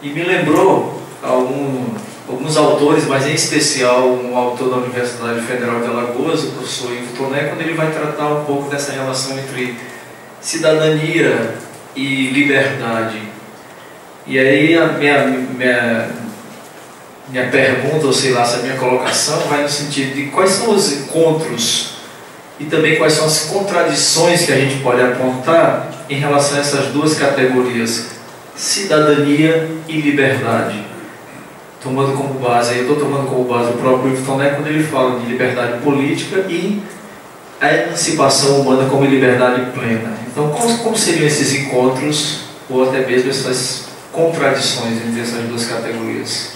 E me lembrou alguns autores, mas em especial um autor da Universidade Federal de Alagoas, o professor Ivo Toné, quando ele vai tratar um pouco dessa relação entre cidadania e liberdade. E aí a minha pergunta, ou sei lá, essa minha colocação vai no sentido de quais são os encontros e também quais são as contradições que a gente pode apontar em relação a essas duas categorias, cidadania e liberdade. Tomando como base, eu estou tomando como base o próprio Ivo Toné quando ele fala de liberdade política e a emancipação humana como liberdade plena. Então, como seriam esses encontros ou até mesmo essas contradições entre essas duas categorias.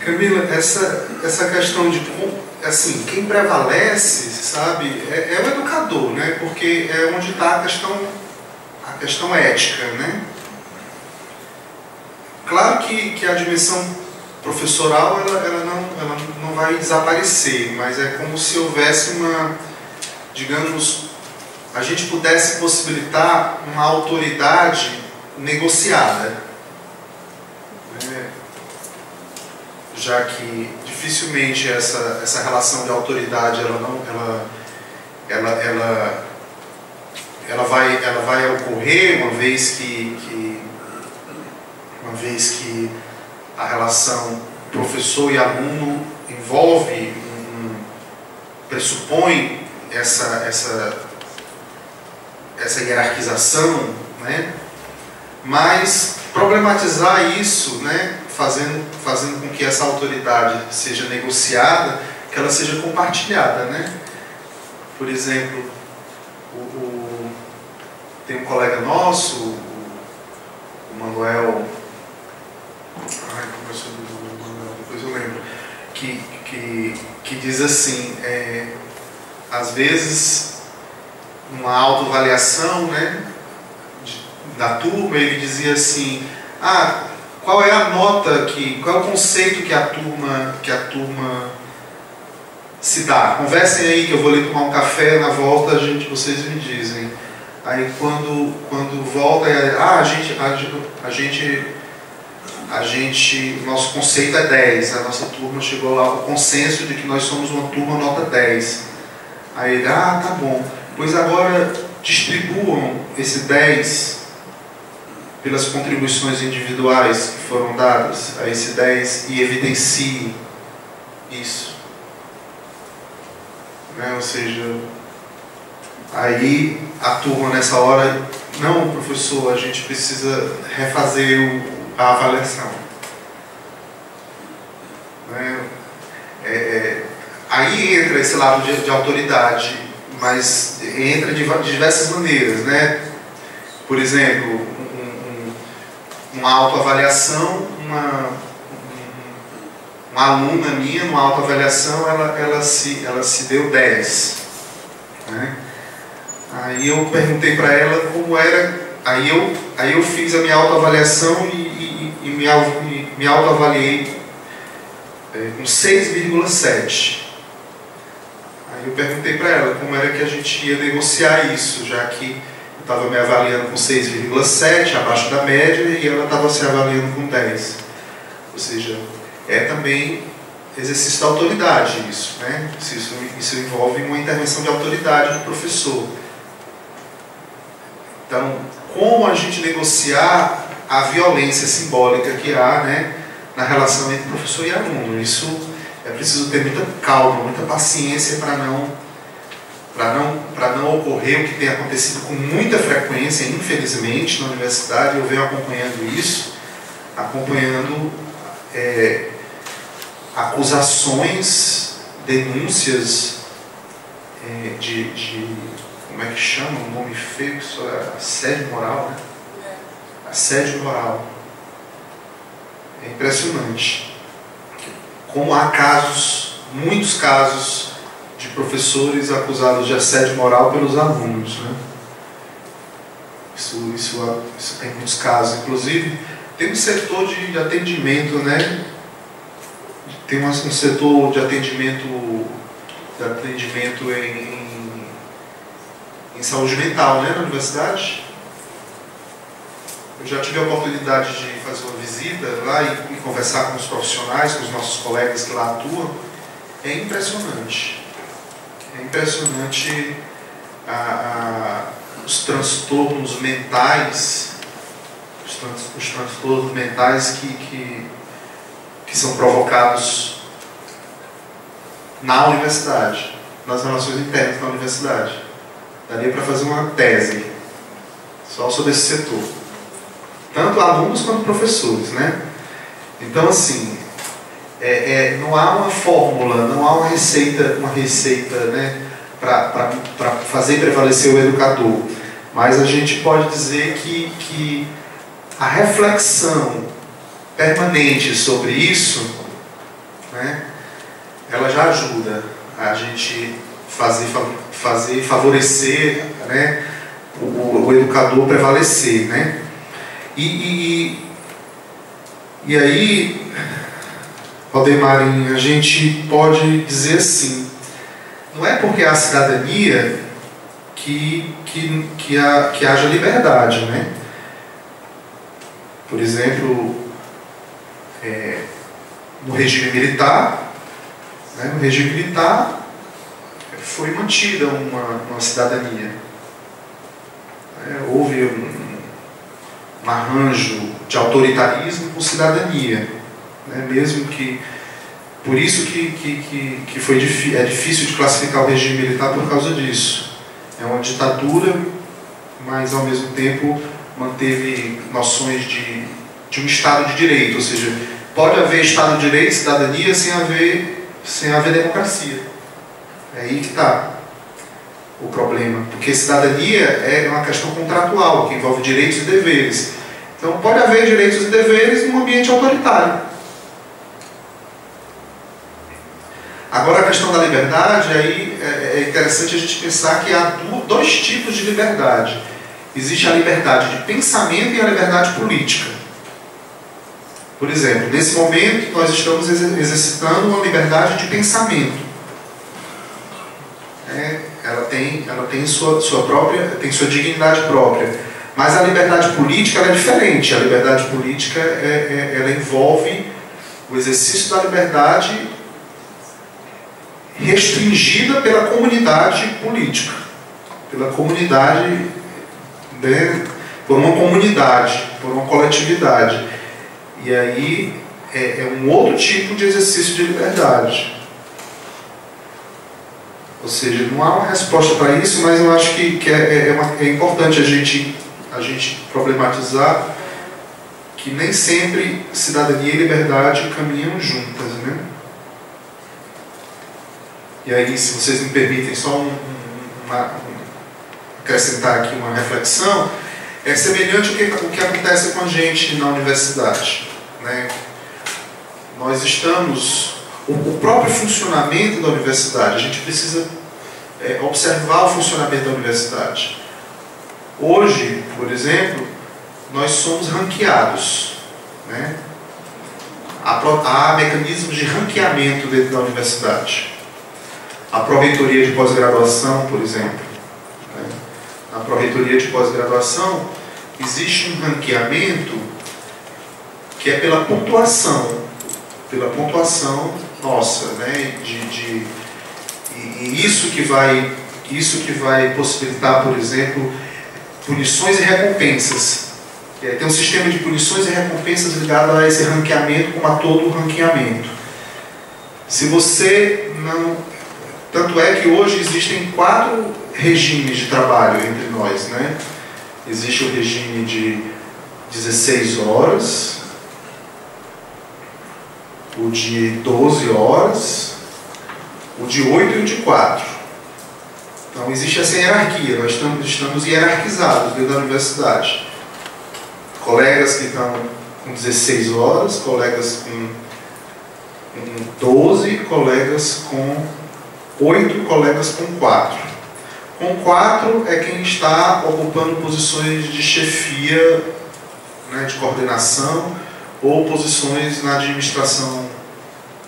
Camila, essa questão de, assim, quem prevalece, sabe, é o educador, né? Porque é onde está a questão ética, né? Claro que a dimensão professoral ela não vai desaparecer, mas é como se houvesse digamos, a gente pudesse possibilitar uma autoridade negociada, né? Já que dificilmente essa relação de autoridade ela vai ocorrer uma vez que a relação professor e aluno envolve pressupõe essa hierarquização, né? Mas problematizar isso, né? Fazendo com que essa autoridade seja negociada, que ela seja compartilhada, né? Por exemplo, tem um colega nosso, o Manuel, depois eu lembro, que diz assim, às vezes, numa autoavaliação, né, da turma, ele dizia assim, qual é a nota qual é o conceito que a turma se dá? Conversem aí que eu vou ali tomar um café, na volta vocês me dizem. Aí quando volta, o nosso conceito é 10, a nossa turma chegou lá ao consenso de que nós somos uma turma nota 10. Aí ele, tá bom, pois agora distribuam esse 10 pelas contribuições individuais que foram dadas a esse 10 e evidencie isso, né? Ou seja, aí a turma nessa hora, não, professor, a gente precisa refazer a avaliação, né? Aí entra esse lado de autoridade, mas entra de diversas maneiras, né? Por exemplo, uma autoavaliação, uma aluna minha, numa autoavaliação, ela se deu 10, né? Aí eu perguntei para ela como era, aí eu fiz a minha autoavaliação e me autoavaliei com 6,7. Aí eu perguntei para ela como era que a gente ia negociar isso, já que eu estava me avaliando com 6,7, abaixo da média, e ela estava se avaliando com 10. Ou seja, é também exercício da autoridade isso, né? Isso envolve uma intervenção de autoridade do professor. Então, como a gente negociar a violência simbólica que há, né, na relação entre professor e aluno? Isso é preciso ter muita calma, muita paciência para não ocorrer o que tem acontecido com muita frequência, infelizmente, na universidade. Eu venho acompanhando isso, acusações, denúncias como é que chama? Um nome feio, isso é assédio moral, né? Assédio moral. É impressionante. Como há muitos casos de professores acusados de assédio moral pelos alunos, né? Isso tem muitos casos. Inclusive, tem um setor de atendimento, né? Tem um setor de atendimento em saúde mental, né, na universidade. Eu já tive a oportunidade de fazer uma visita lá e conversar com os profissionais, com os nossos colegas que lá atuam. É impressionante. É impressionante os transtornos mentais, os transtornos mentais que são provocados na universidade, nas relações internas da universidade. Daria para fazer uma tese só sobre esse setor. Tanto alunos quanto professores, né? Então, assim, não há uma fórmula, não há uma receita, né, para fazer prevalecer o educador. Mas a gente pode dizer que a reflexão permanente sobre isso, né, ela já ajuda a gente favorecer, né, o educador prevalecer, né? E aí, Valdemarinho, a gente pode dizer assim, não é porque há cidadania que haja liberdade, né? Por exemplo, no regime militar, né, foi mantida uma cidadania. Houve um arranjo de autoritarismo com cidadania, né? Mesmo que por isso que é difícil de classificar o regime militar por causa disso. É uma ditadura, mas ao mesmo tempo manteve noções de um Estado de Direito, ou seja, pode haver Estado de Direito e cidadania sem haver democracia. É aí que está o problema, porque cidadania é uma questão contratual, que envolve direitos e deveres. Então pode haver direitos e deveres num ambiente autoritário. Agora a questão da liberdade, aí é interessante a gente pensar que há dois tipos de liberdade. Existe a liberdade de pensamento e a liberdade política. Por exemplo, nesse momento nós estamos exercitando uma liberdade de pensamento. Ela tem sua dignidade própria. Mas a liberdade política ela é diferente. A liberdade política ela envolve o exercício da liberdade restringida pela comunidade política, pela comunidade, né, por uma comunidade, por uma coletividade. E aí é um outro tipo de exercício de liberdade. Ou seja, não há uma resposta para isso, mas eu acho que é importante a gente problematizar que nem sempre cidadania e liberdade caminham juntas, né? E aí, se vocês me permitem só acrescentar aqui uma reflexão, é semelhante ao que acontece com a gente na universidade, né? Nós estamos... O próprio funcionamento da universidade, a gente precisa observar o funcionamento da universidade. Hoje, por exemplo, nós somos ranqueados, né? Há mecanismos de ranqueamento dentro da universidade. A pró-reitoria de pós-graduação, por exemplo, né? Na pró-reitoria de pós-graduação existe um ranqueamento que é pela pontuação nossa, né? E isso que vai possibilitar, por exemplo, punições e recompensas. Tem um sistema de punições e recompensas ligado a esse ranqueamento, como a todo o ranqueamento. Se você não... Tanto é que hoje existem 4 regimes de trabalho entre nós, né? Existe o regime de 16 horas, o de 12 horas, o de 8 e o de 4. Então existe essa hierarquia, nós estamos hierarquizados dentro da universidade. Colegas que estão com 16 horas, colegas com 12, colegas com 8, colegas com 4. Com 4 é quem está ocupando posições de chefia, né, de coordenação, ou posições na administração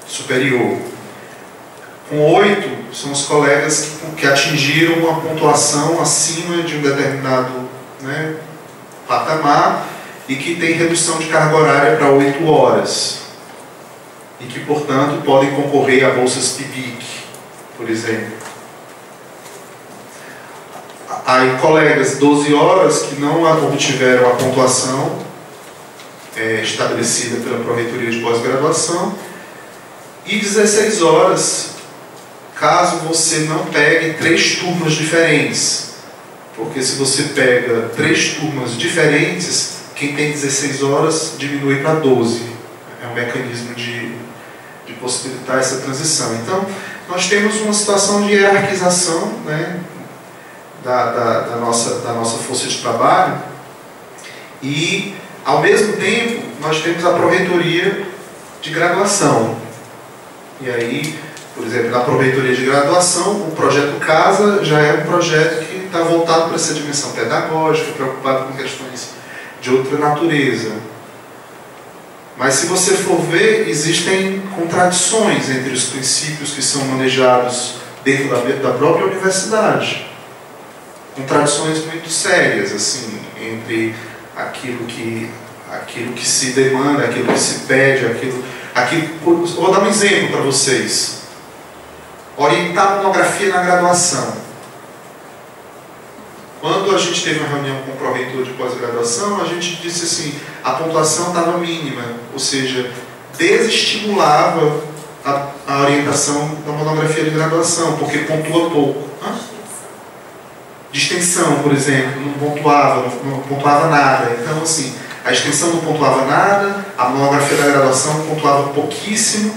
superior. Com 8 são os colegas que atingiram uma pontuação acima de um determinado, né, patamar e que tem redução de carga horária para 8 horas e que, portanto, podem concorrer a bolsas PIBIC, por exemplo. Há colegas 12 horas que não obtiveram a pontuação estabelecida pela pró-reitoria de pós-graduação, e 16 horas caso você não pegue 3 turmas diferentes, porque se você pega 3 turmas diferentes, quem tem 16 horas diminui para 12. um mecanismo de possibilitar essa transição. Então, nós temos uma situação de hierarquização, né, da nossa força de trabalho e, ao mesmo tempo, nós temos a pró-reitoria de graduação. E aí, por exemplo, na pró-reitoria de graduação, o projeto Casa já é um projeto que está voltado para essa dimensão pedagógica, preocupado com questões de outra natureza. Mas se você for ver, existem contradições entre os princípios que são manejados dentro da própria universidade. Contradições muito sérias, assim, entre aquilo que se demanda, aquilo que se pede, vou dar um exemplo para vocês. Orientar a monografia na graduação. Quando a gente teve uma reunião com o pró-reitor de pós-graduação, a gente disse assim, a pontuação estava mínima, ou seja, desestimulava a orientação da monografia de graduação, porque pontua pouco. De extensão, por exemplo, não pontuava nada. Então, assim, a extensão não pontuava nada, a monografia da graduação pontuava pouquíssimo.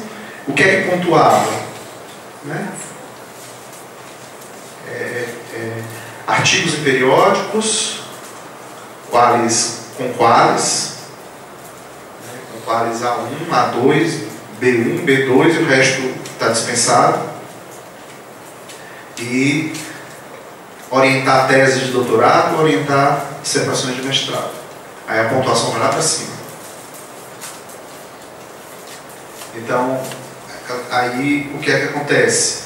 O que é que pontuava? Né? Artigos e periódicos, com quales A1, A2, B1, B2 e o resto está dispensado. E orientar a tese de doutorado, orientar dissertações de mestrado. Aí a pontuação vai lá para cima. Então, aí o que é que acontece?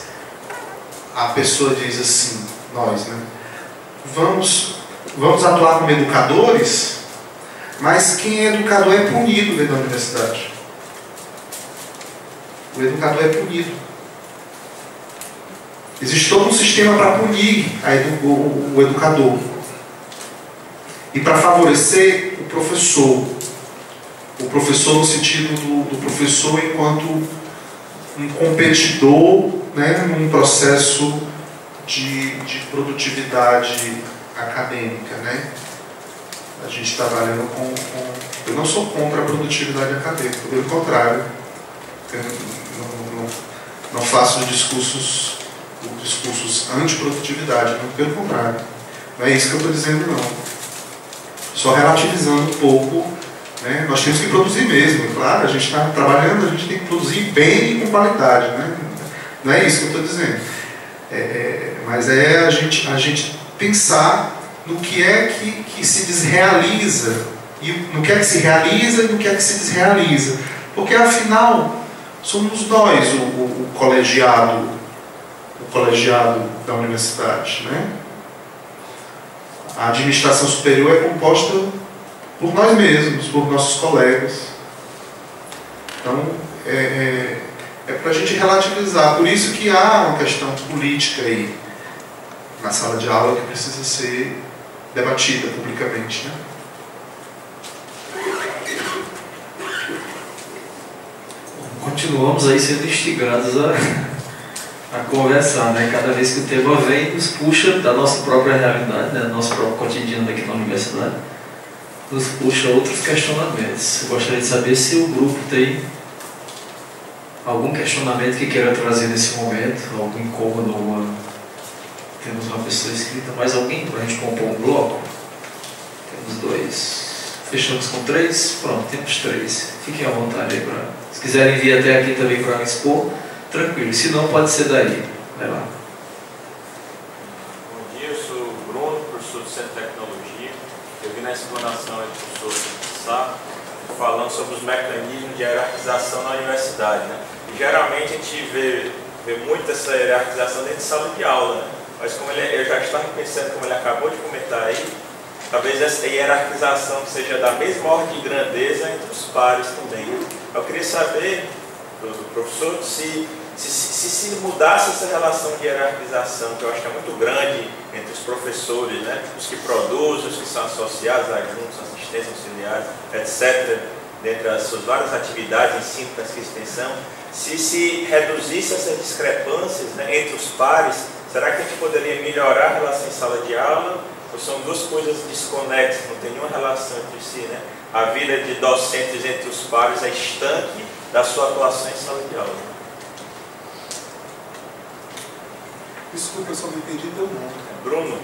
A pessoa diz assim, nós, né? Vamos atuar como educadores, mas quem é educador é punido dentro da universidade. O educador é punido. Existe todo um sistema para punir o educador e para favorecer o professor. O professor no sentido do professor enquanto um competidor, né, num processo de produtividade acadêmica, né? A gente trabalhando com... Eu não sou contra a produtividade acadêmica, pelo contrário. Eu não faço discursos anti-produtividade, pelo contrário. Não é isso que eu estou dizendo, não. Só relativizando um pouco, né? Nós temos que produzir mesmo, claro, a gente está trabalhando, a gente tem que produzir bem e com qualidade, né? Não é isso que eu estou dizendo. Mas é a gente pensar no que é que se desrealiza, e no que é que se realiza e no que é que se desrealiza. Porque, afinal, somos nós o colegiado da universidade, né? A administração superior é composta por nós mesmos, por nossos colegas. Então, é para a gente relativizar. Por isso que há uma questão política aí na sala de aula que precisa ser debatida publicamente, né? Continuamos aí sendo instigados a conversar, né? Cada vez que o tema vem, nos puxa da nossa própria realidade, né? Do nosso próprio cotidiano aqui na universidade, nos puxa outros questionamentos. Eu gostaria de saber se o grupo tem algum questionamento que queira trazer nesse momento, algum incômodo, temos uma pessoa escrita, mais alguém para a gente compor um bloco? Temos 2. Fechamos com 3? Pronto, temos 3. Fiquem à vontade aí para... Se quiserem vir até aqui também para expor, tranquilo. Se não, pode ser daí. Vai lá. Bom dia, eu sou o Bruno, professor do Centro de Tecnologia. Eu vi na explanação do professor Sá falando sobre os mecanismos de hierarquização na universidade, né? E geralmente a gente vê muito essa hierarquização dentro de sala de aula, né? Mas como eu já estava pensando, como ele acabou de comentar aí, talvez essa hierarquização seja da mesma ordem de grandeza entre os pares também. Eu queria saber, do professor, se mudasse essa relação de hierarquização, que eu acho que é muito grande entre os professores, né? Os que produzem, os que são associados, adjuntos, assistentes auxiliares, etc., dentre as suas várias atividades, ensino, pesquisa e extensão, se reduzisse essas discrepâncias, né, entre os pares, será que a gente poderia melhorar a relação em sala de aula? Ou são duas coisas desconexas, não tem nenhuma relação entre si, né? a vida de docentes entre os pares é estanque da sua atuação em sala de aula. Desculpa, eu só não entendi teu nome. Bruno.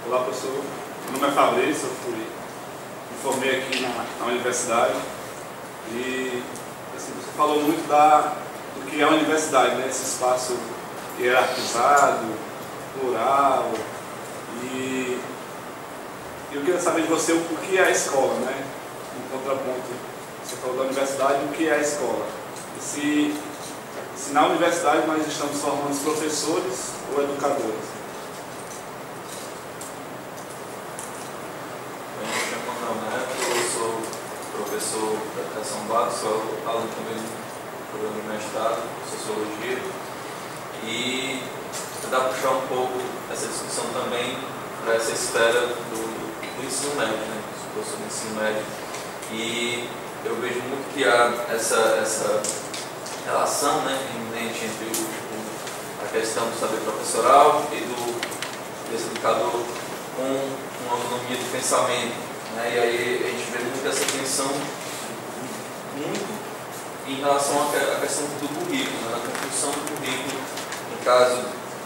Olá, professor. Meu nome é Fabrício, eu me formei aqui na universidade e assim, você falou muito do que é a universidade, né? Esse espaço hierarquizado, plural, e eu queria saber de você o que é a escola, né? Em contraponto, você falou da universidade, o que é a escola? E se na universidade nós estamos formando professores ou educadores? Eu sou professor da educação básica, sou aluno também do programa de mestrado em Sociologia, e tentar puxar um pouco essa discussão também para essa esfera do ensino médio, né? Sou professor do ensino médio, e eu vejo muito que há essa relação, né, eminente entre a questão do saber professoral e desse educador com uma autonomia de pensamento, né? E aí a gente vê muito essa tensão muito em relação à questão do currículo, né? A construção do currículo, no caso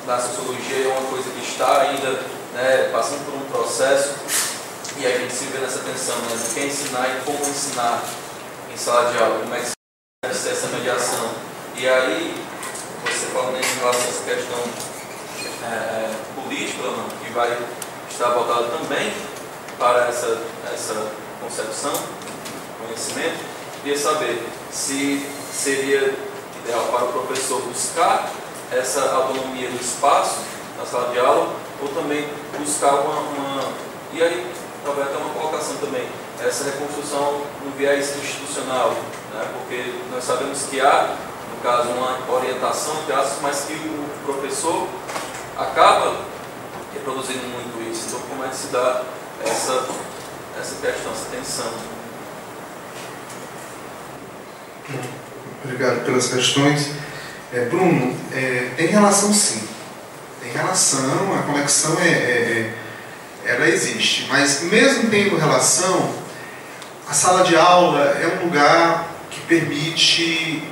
da sociologia, é uma coisa que está ainda, né, passando por um processo, e a gente se vê nessa tensão, né, de quem ensinar e como ensinar em sala de aula, como é que deve ser essa mediação. E aí, você falando em relação a essa questão política, não, que vai estar voltada também para essa concepção, conhecimento, queria saber se seria ideal para o professor buscar essa autonomia do espaço na sala de aula, ou também buscar e aí talvez até uma colocação também, essa reconstrução no viés institucional, né? Porque nós sabemos que há, no caso, uma orientação, mas que o professor acaba reproduzindo muito isso. Então, como é que se dá essa questão, essa tensão? Obrigado pelas questões. Bruno, tem relação sim. Tem relação, a conexão ela existe. Mas mesmo tendo relação, a sala de aula é um lugar que permite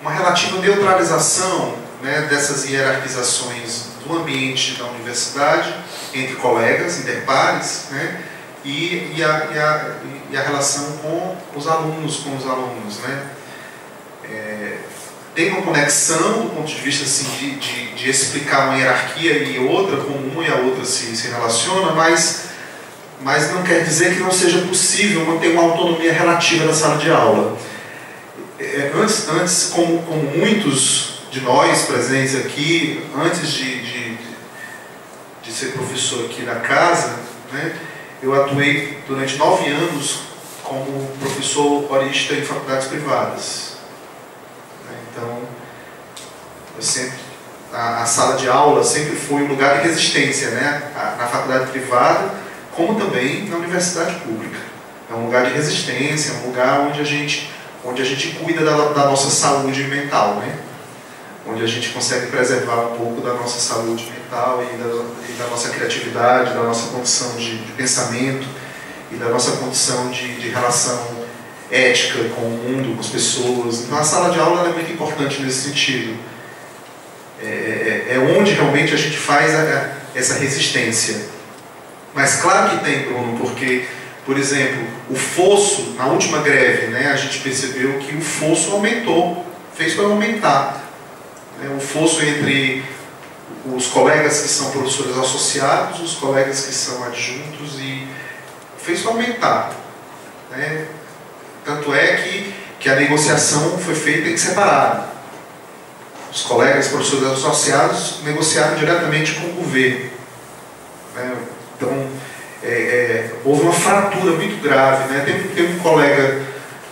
uma relativa neutralização, né, dessas hierarquizações do ambiente da universidade, entre colegas, interpares, né, e a relação com os alunos, né. Tem uma conexão do ponto de vista assim, de explicar uma hierarquia e outra, como uma e a outra se relaciona, mas não quer dizer que não seja possível manter uma autonomia relativa na sala de aula. Antes como muitos de nós presentes aqui, antes de ser professor aqui na casa, né, eu atuei durante 9 anos como professor horista em faculdades privadas. Então, a sala de aula sempre foi um lugar de resistência, né, na faculdade privada, como também na universidade pública. É um lugar de resistência, é um lugar onde a gente cuida da nossa saúde mental, né? Onde a gente consegue preservar um pouco da nossa saúde mental e da nossa criatividade, da nossa condição de pensamento e da nossa condição de relação ética com o mundo, com as pessoas. Então a sala de aula é muito importante nesse sentido. É onde realmente a gente faz essa resistência. Mas claro que tem, Bruno, porque, por exemplo, o fosso, na última greve, né, a gente percebeu que o fosso aumentou, fez para aumentar. Né, o fosso entre os colegas que são professores associados, os colegas que são adjuntos, e fez para aumentar. Né. Tanto é que a negociação foi feita em separado. Os colegas professores associados negociaram diretamente com o governo. Né. Então, houve uma fratura muito grave, né?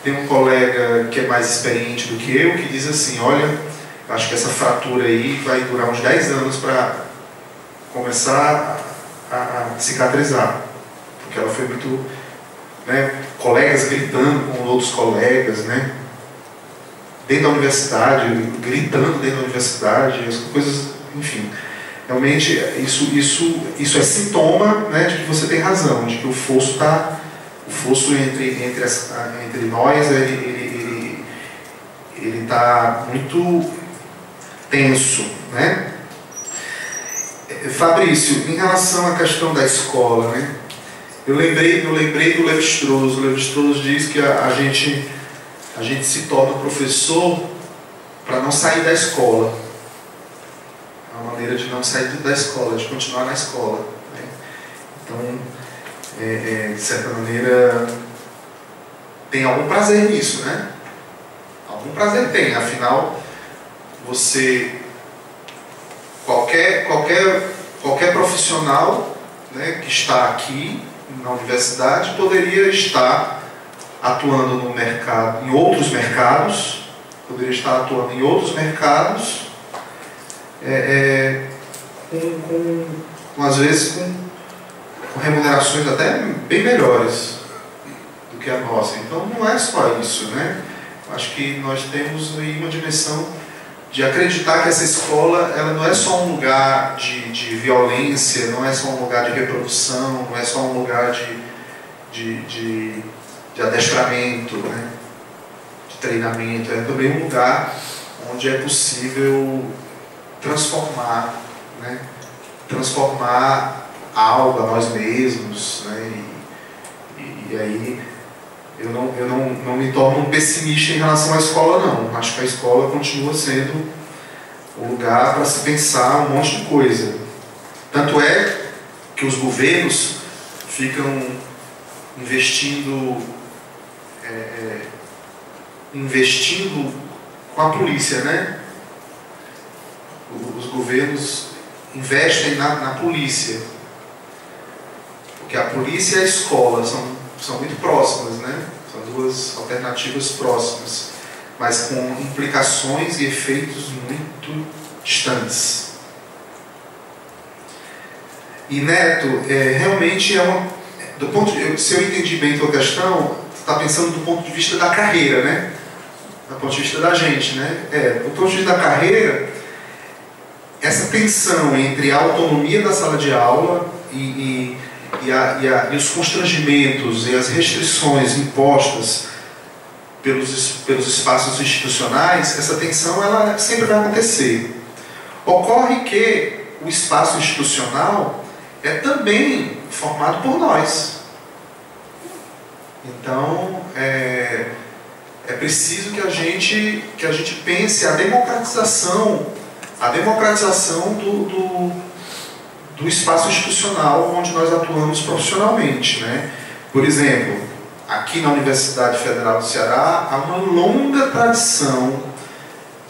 Tem um colega que é mais experiente do que eu, que diz assim, olha, acho que essa fratura aí vai durar uns 10 anos para começar a cicatrizar, porque ela foi muito, né, colegas gritando com outros colegas, né? dentro da universidade, gritando dentro da universidade, as coisas, enfim. Realmente, isso é sintoma, né, de que você tem razão, de que o fosso entre nós, ele está muito tenso, né? Fabrício, em relação à questão da escola, né? Eu lembrei do Lévi-Strauss. O Lévi-Strauss diz que a gente se torna professor para não sair da escola. É uma maneira de não sair da escola, de continuar na escola, né? Então, de certa maneira, tem algum prazer nisso, né? Algum prazer tem, afinal, qualquer profissional, né, que está aqui na universidade poderia estar atuando no mercado, em outros mercados, às vezes com remunerações até bem melhores do que a nossa. Então não é só isso, né? Acho que nós temos aí uma dimensão de acreditar que essa escola, ela não é só um lugar de violência, não é só um lugar de reprodução, não é só um lugar de adestramento, né? De treinamento, é também um lugar onde é possível transformar, né? Transformar algo a nós mesmos, né? E aí eu não me torno um pessimista em relação à escola, não. Acho que a escola continua sendo um lugar para se pensar um monte de coisa. Tanto é que os governos ficam investindo com a polícia, né? Os governos investem na polícia, porque a polícia e a escola são muito próximas, né? São duas alternativas próximas, mas com implicações e efeitos muito distantes. E Neto, realmente se eu entendi bem a tua questão, você está pensando do ponto de vista da carreira, né? Do ponto de vista da gente, né? Do ponto de vista da carreira, essa tensão entre a autonomia da sala de aula e os constrangimentos e as restrições impostas pelos espaços institucionais, essa tensão ela sempre vai acontecer. Ocorre que o espaço institucional é também formado por nós. Então, é preciso que a gente pense a democratização do espaço institucional onde nós atuamos profissionalmente, né? Por exemplo, aqui na Universidade Federal do Ceará há uma longa tradição,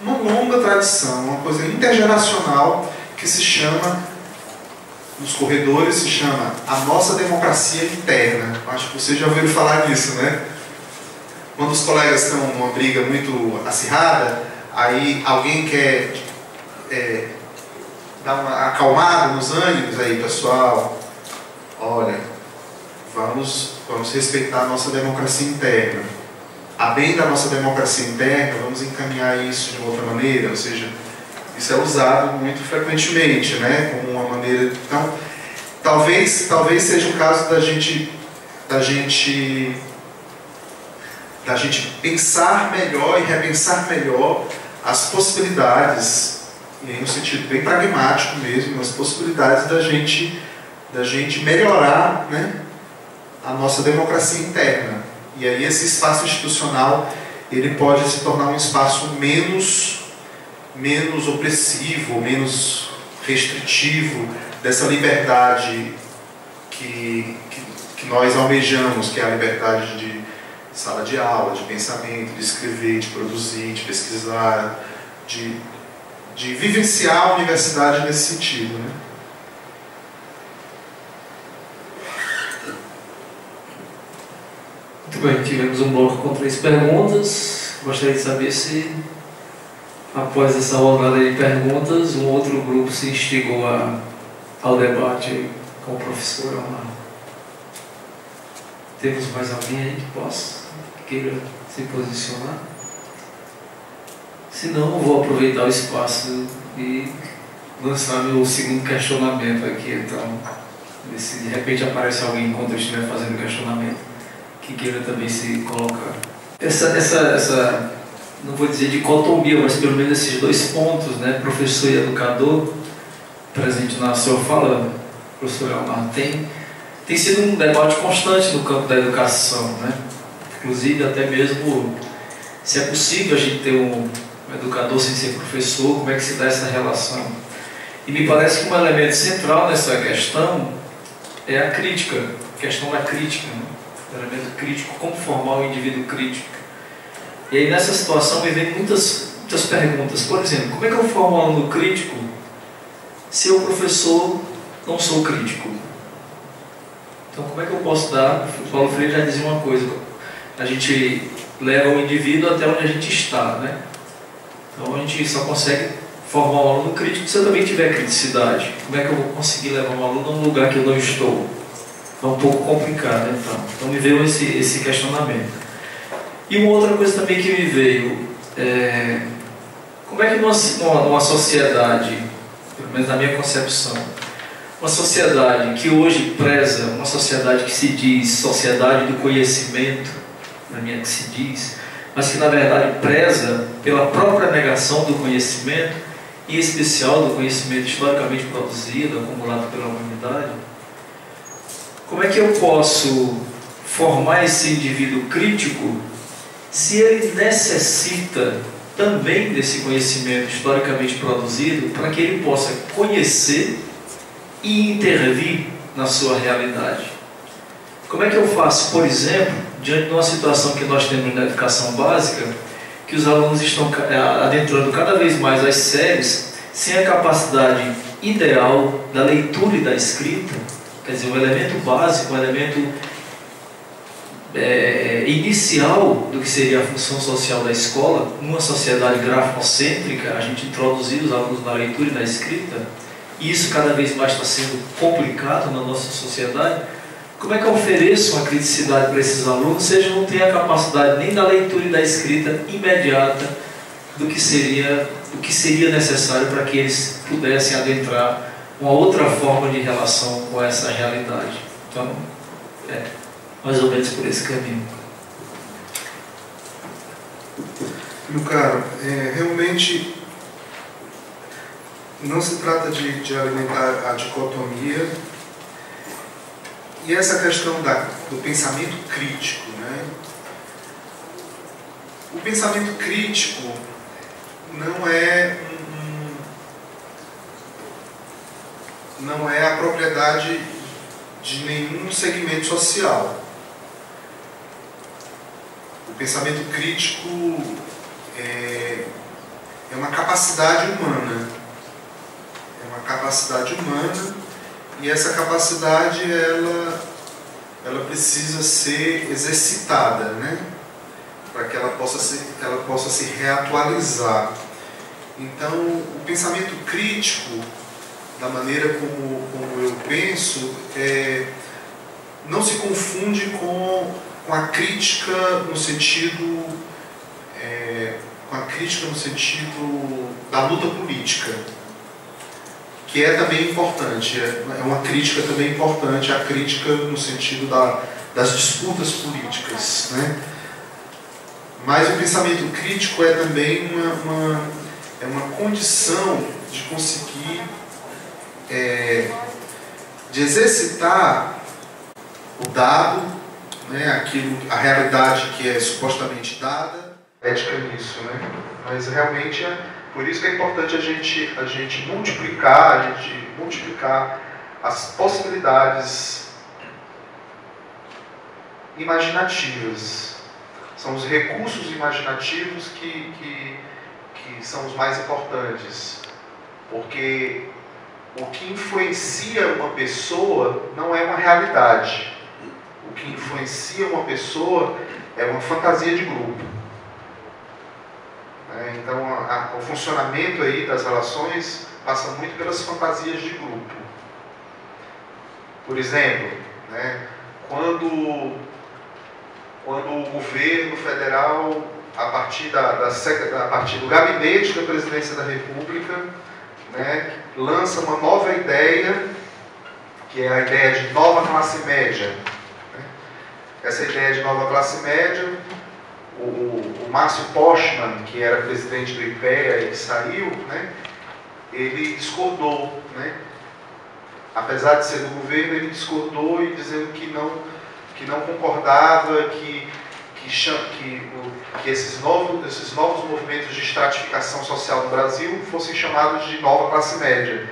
uma coisa intergeracional que se chama, nos corredores se chama a nossa democracia interna. Acho que vocês já ouviram falar disso, né? Quando os colegas estão numa briga muito acirrada, aí alguém quer dar uma acalmada nos ânimos aí, pessoal. Olha, vamos respeitar a nossa democracia interna. A bem da nossa democracia interna, vamos encaminhar isso de uma outra maneira, ou seja, isso é usado muito frequentemente, né, como uma maneira. Então, talvez seja o caso da gente pensar melhor e repensar melhor as possibilidades, e em um sentido bem pragmático mesmo, as possibilidades da gente melhorar, né, a nossa democracia interna. E aí esse espaço institucional ele pode se tornar um espaço menos opressivo, menos restritivo dessa liberdade que nós almejamos, que é a liberdade de sala de aula, de pensamento, de escrever, de produzir, de pesquisar, de vivenciar a universidade nesse sentido, né? Muito bem, tivemos um bloco com 3 perguntas. Gostaria de saber se, após essa rodada de perguntas, um outro grupo se instigou ao debate com o professor ou não. Temos mais alguém aí que queira se posicionar? Senão eu vou aproveitar o espaço e lançar meu segundo questionamento aqui. Então, se de repente aparece alguém enquanto eu estiver fazendo o questionamento que queira também se colocar. Essa não vou dizer dicotomia, mas pelo menos esses dois pontos, né, professor e educador, presente na sua fala, professor Leonardo, tem sido um debate constante no campo da educação, né? Inclusive até mesmo se é possível a gente ter um educador sem ser professor, como é que se dá essa relação. E me parece que um elemento central nessa questão é a crítica, a questão da crítica, né? O elemento crítico, como formar o indivíduo crítico. E aí nessa situação me vem muitas perguntas. Por exemplo, como é que eu formo um aluno crítico se eu, professor, não sou crítico? Então como é que eu posso dar? O Paulo Freire já dizia uma coisa, a gente leva o indivíduo até onde a gente está, né? Então a gente só consegue formar um aluno crítico se eu também tiver criticidade. Como é que eu vou conseguir levar um aluno a um lugar que eu não estou? É um pouco complicado, então me veio esse questionamento. E uma outra coisa também que me veio, como é que numa sociedade, pelo menos na minha concepção, uma sociedade que hoje preza, uma sociedade que se diz sociedade do conhecimento, na minha que se diz, mas que na verdade preza pela própria negação do conhecimento, em especial do conhecimento historicamente produzido, acumulado pela humanidade, como é que eu posso formar esse indivíduo crítico se ele necessita também desse conhecimento historicamente produzido para que ele possa conhecer e intervir na sua realidade? Como é que eu faço, por exemplo, diante de uma situação que nós temos na educação básica, que os alunos estão adentrando cada vez mais as séries sem a capacidade ideal da leitura e da escrita, quer dizer, um elemento básico, um elemento inicial do que seria a função social da escola, numa sociedade grafocêntrica, a gente introduzir os alunos na leitura e na escrita, e isso cada vez mais está sendo complicado na nossa sociedade. Como é que eu ofereço uma criticidade para esses alunos se eles não têm a capacidade nem da leitura e da escrita imediata do que seria necessário para que eles pudessem adentrar uma outra forma de relação com essa realidade? Então, mais ou menos por esse caminho. Meu caro, realmente não se trata de alimentar a dicotomia. E essa questão do pensamento crítico, né? O pensamento crítico não é a propriedade de nenhum segmento social. O pensamento crítico é uma capacidade humana. É uma capacidade humana. E essa capacidade, ela precisa ser exercitada, né? Para que ela possa se reatualizar. Então, o pensamento crítico, da maneira como eu penso, não se confunde com a crítica no sentido da luta política, que é também importante, é uma crítica também importante, a crítica no sentido das disputas políticas, né? Mas o pensamento crítico é também uma condição de conseguir, de exercitar o dado, né? A realidade que é supostamente dada, ética nisso, né? Mas realmente por isso que é importante a gente multiplicar as possibilidades imaginativas. São os recursos imaginativos que são os mais importantes, porque o que influencia uma pessoa não é uma realidade. O que influencia uma pessoa é uma fantasia de grupo. Então, o funcionamento aí das relações passa muito pelas fantasias de grupo. Por exemplo, né, quando o governo federal a partir do gabinete da Presidência da República, né, lança uma nova ideia, que é a ideia de nova classe média. Essa ideia de nova classe média, o Márcio Postman, que era presidente do IPEA e que saiu, né, ele discordou, né? Apesar de ser do governo, ele discordou e dizendo que não concordava que esses novos movimentos de estratificação social no Brasil fossem chamados de nova classe média,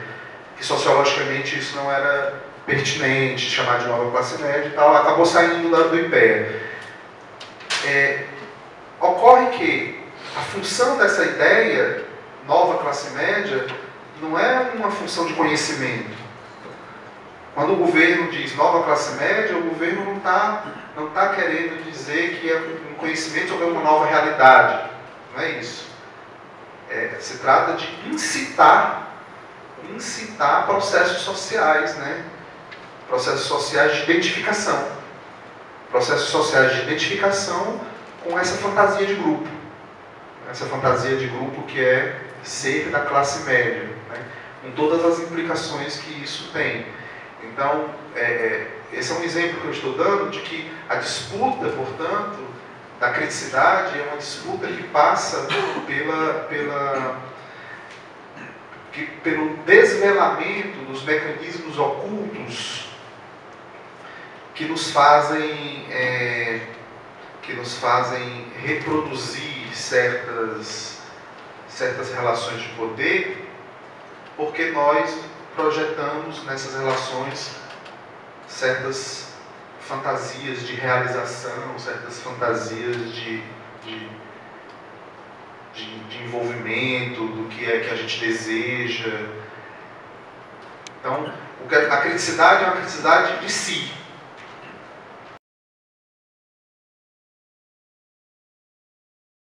que sociologicamente isso não era pertinente, chamar de nova classe média e tal, acabou saindo do IPEA. Ocorre que a função dessa ideia, nova classe média, não é uma função de conhecimento. Quando o governo diz nova classe média, o governo não tá querendo dizer que é um conhecimento sobre uma nova realidade. Não é isso. Se trata de incitar processos sociais, né? Processos sociais de identificação. Processos sociais de identificação com essa fantasia de grupo. Essa fantasia de grupo que é ser da classe média, né? Com todas as implicações que isso tem. Então, esse é um exemplo que eu estou dando de que a disputa, portanto, da criticidade é uma disputa que passa pelo desvelamento dos mecanismos ocultos que nos fazem reproduzir certas relações de poder, porque nós projetamos nessas relações certas fantasias de realização, certas fantasias de envolvimento, do que é que a gente deseja. Então, a criticidade é uma criticidade de si.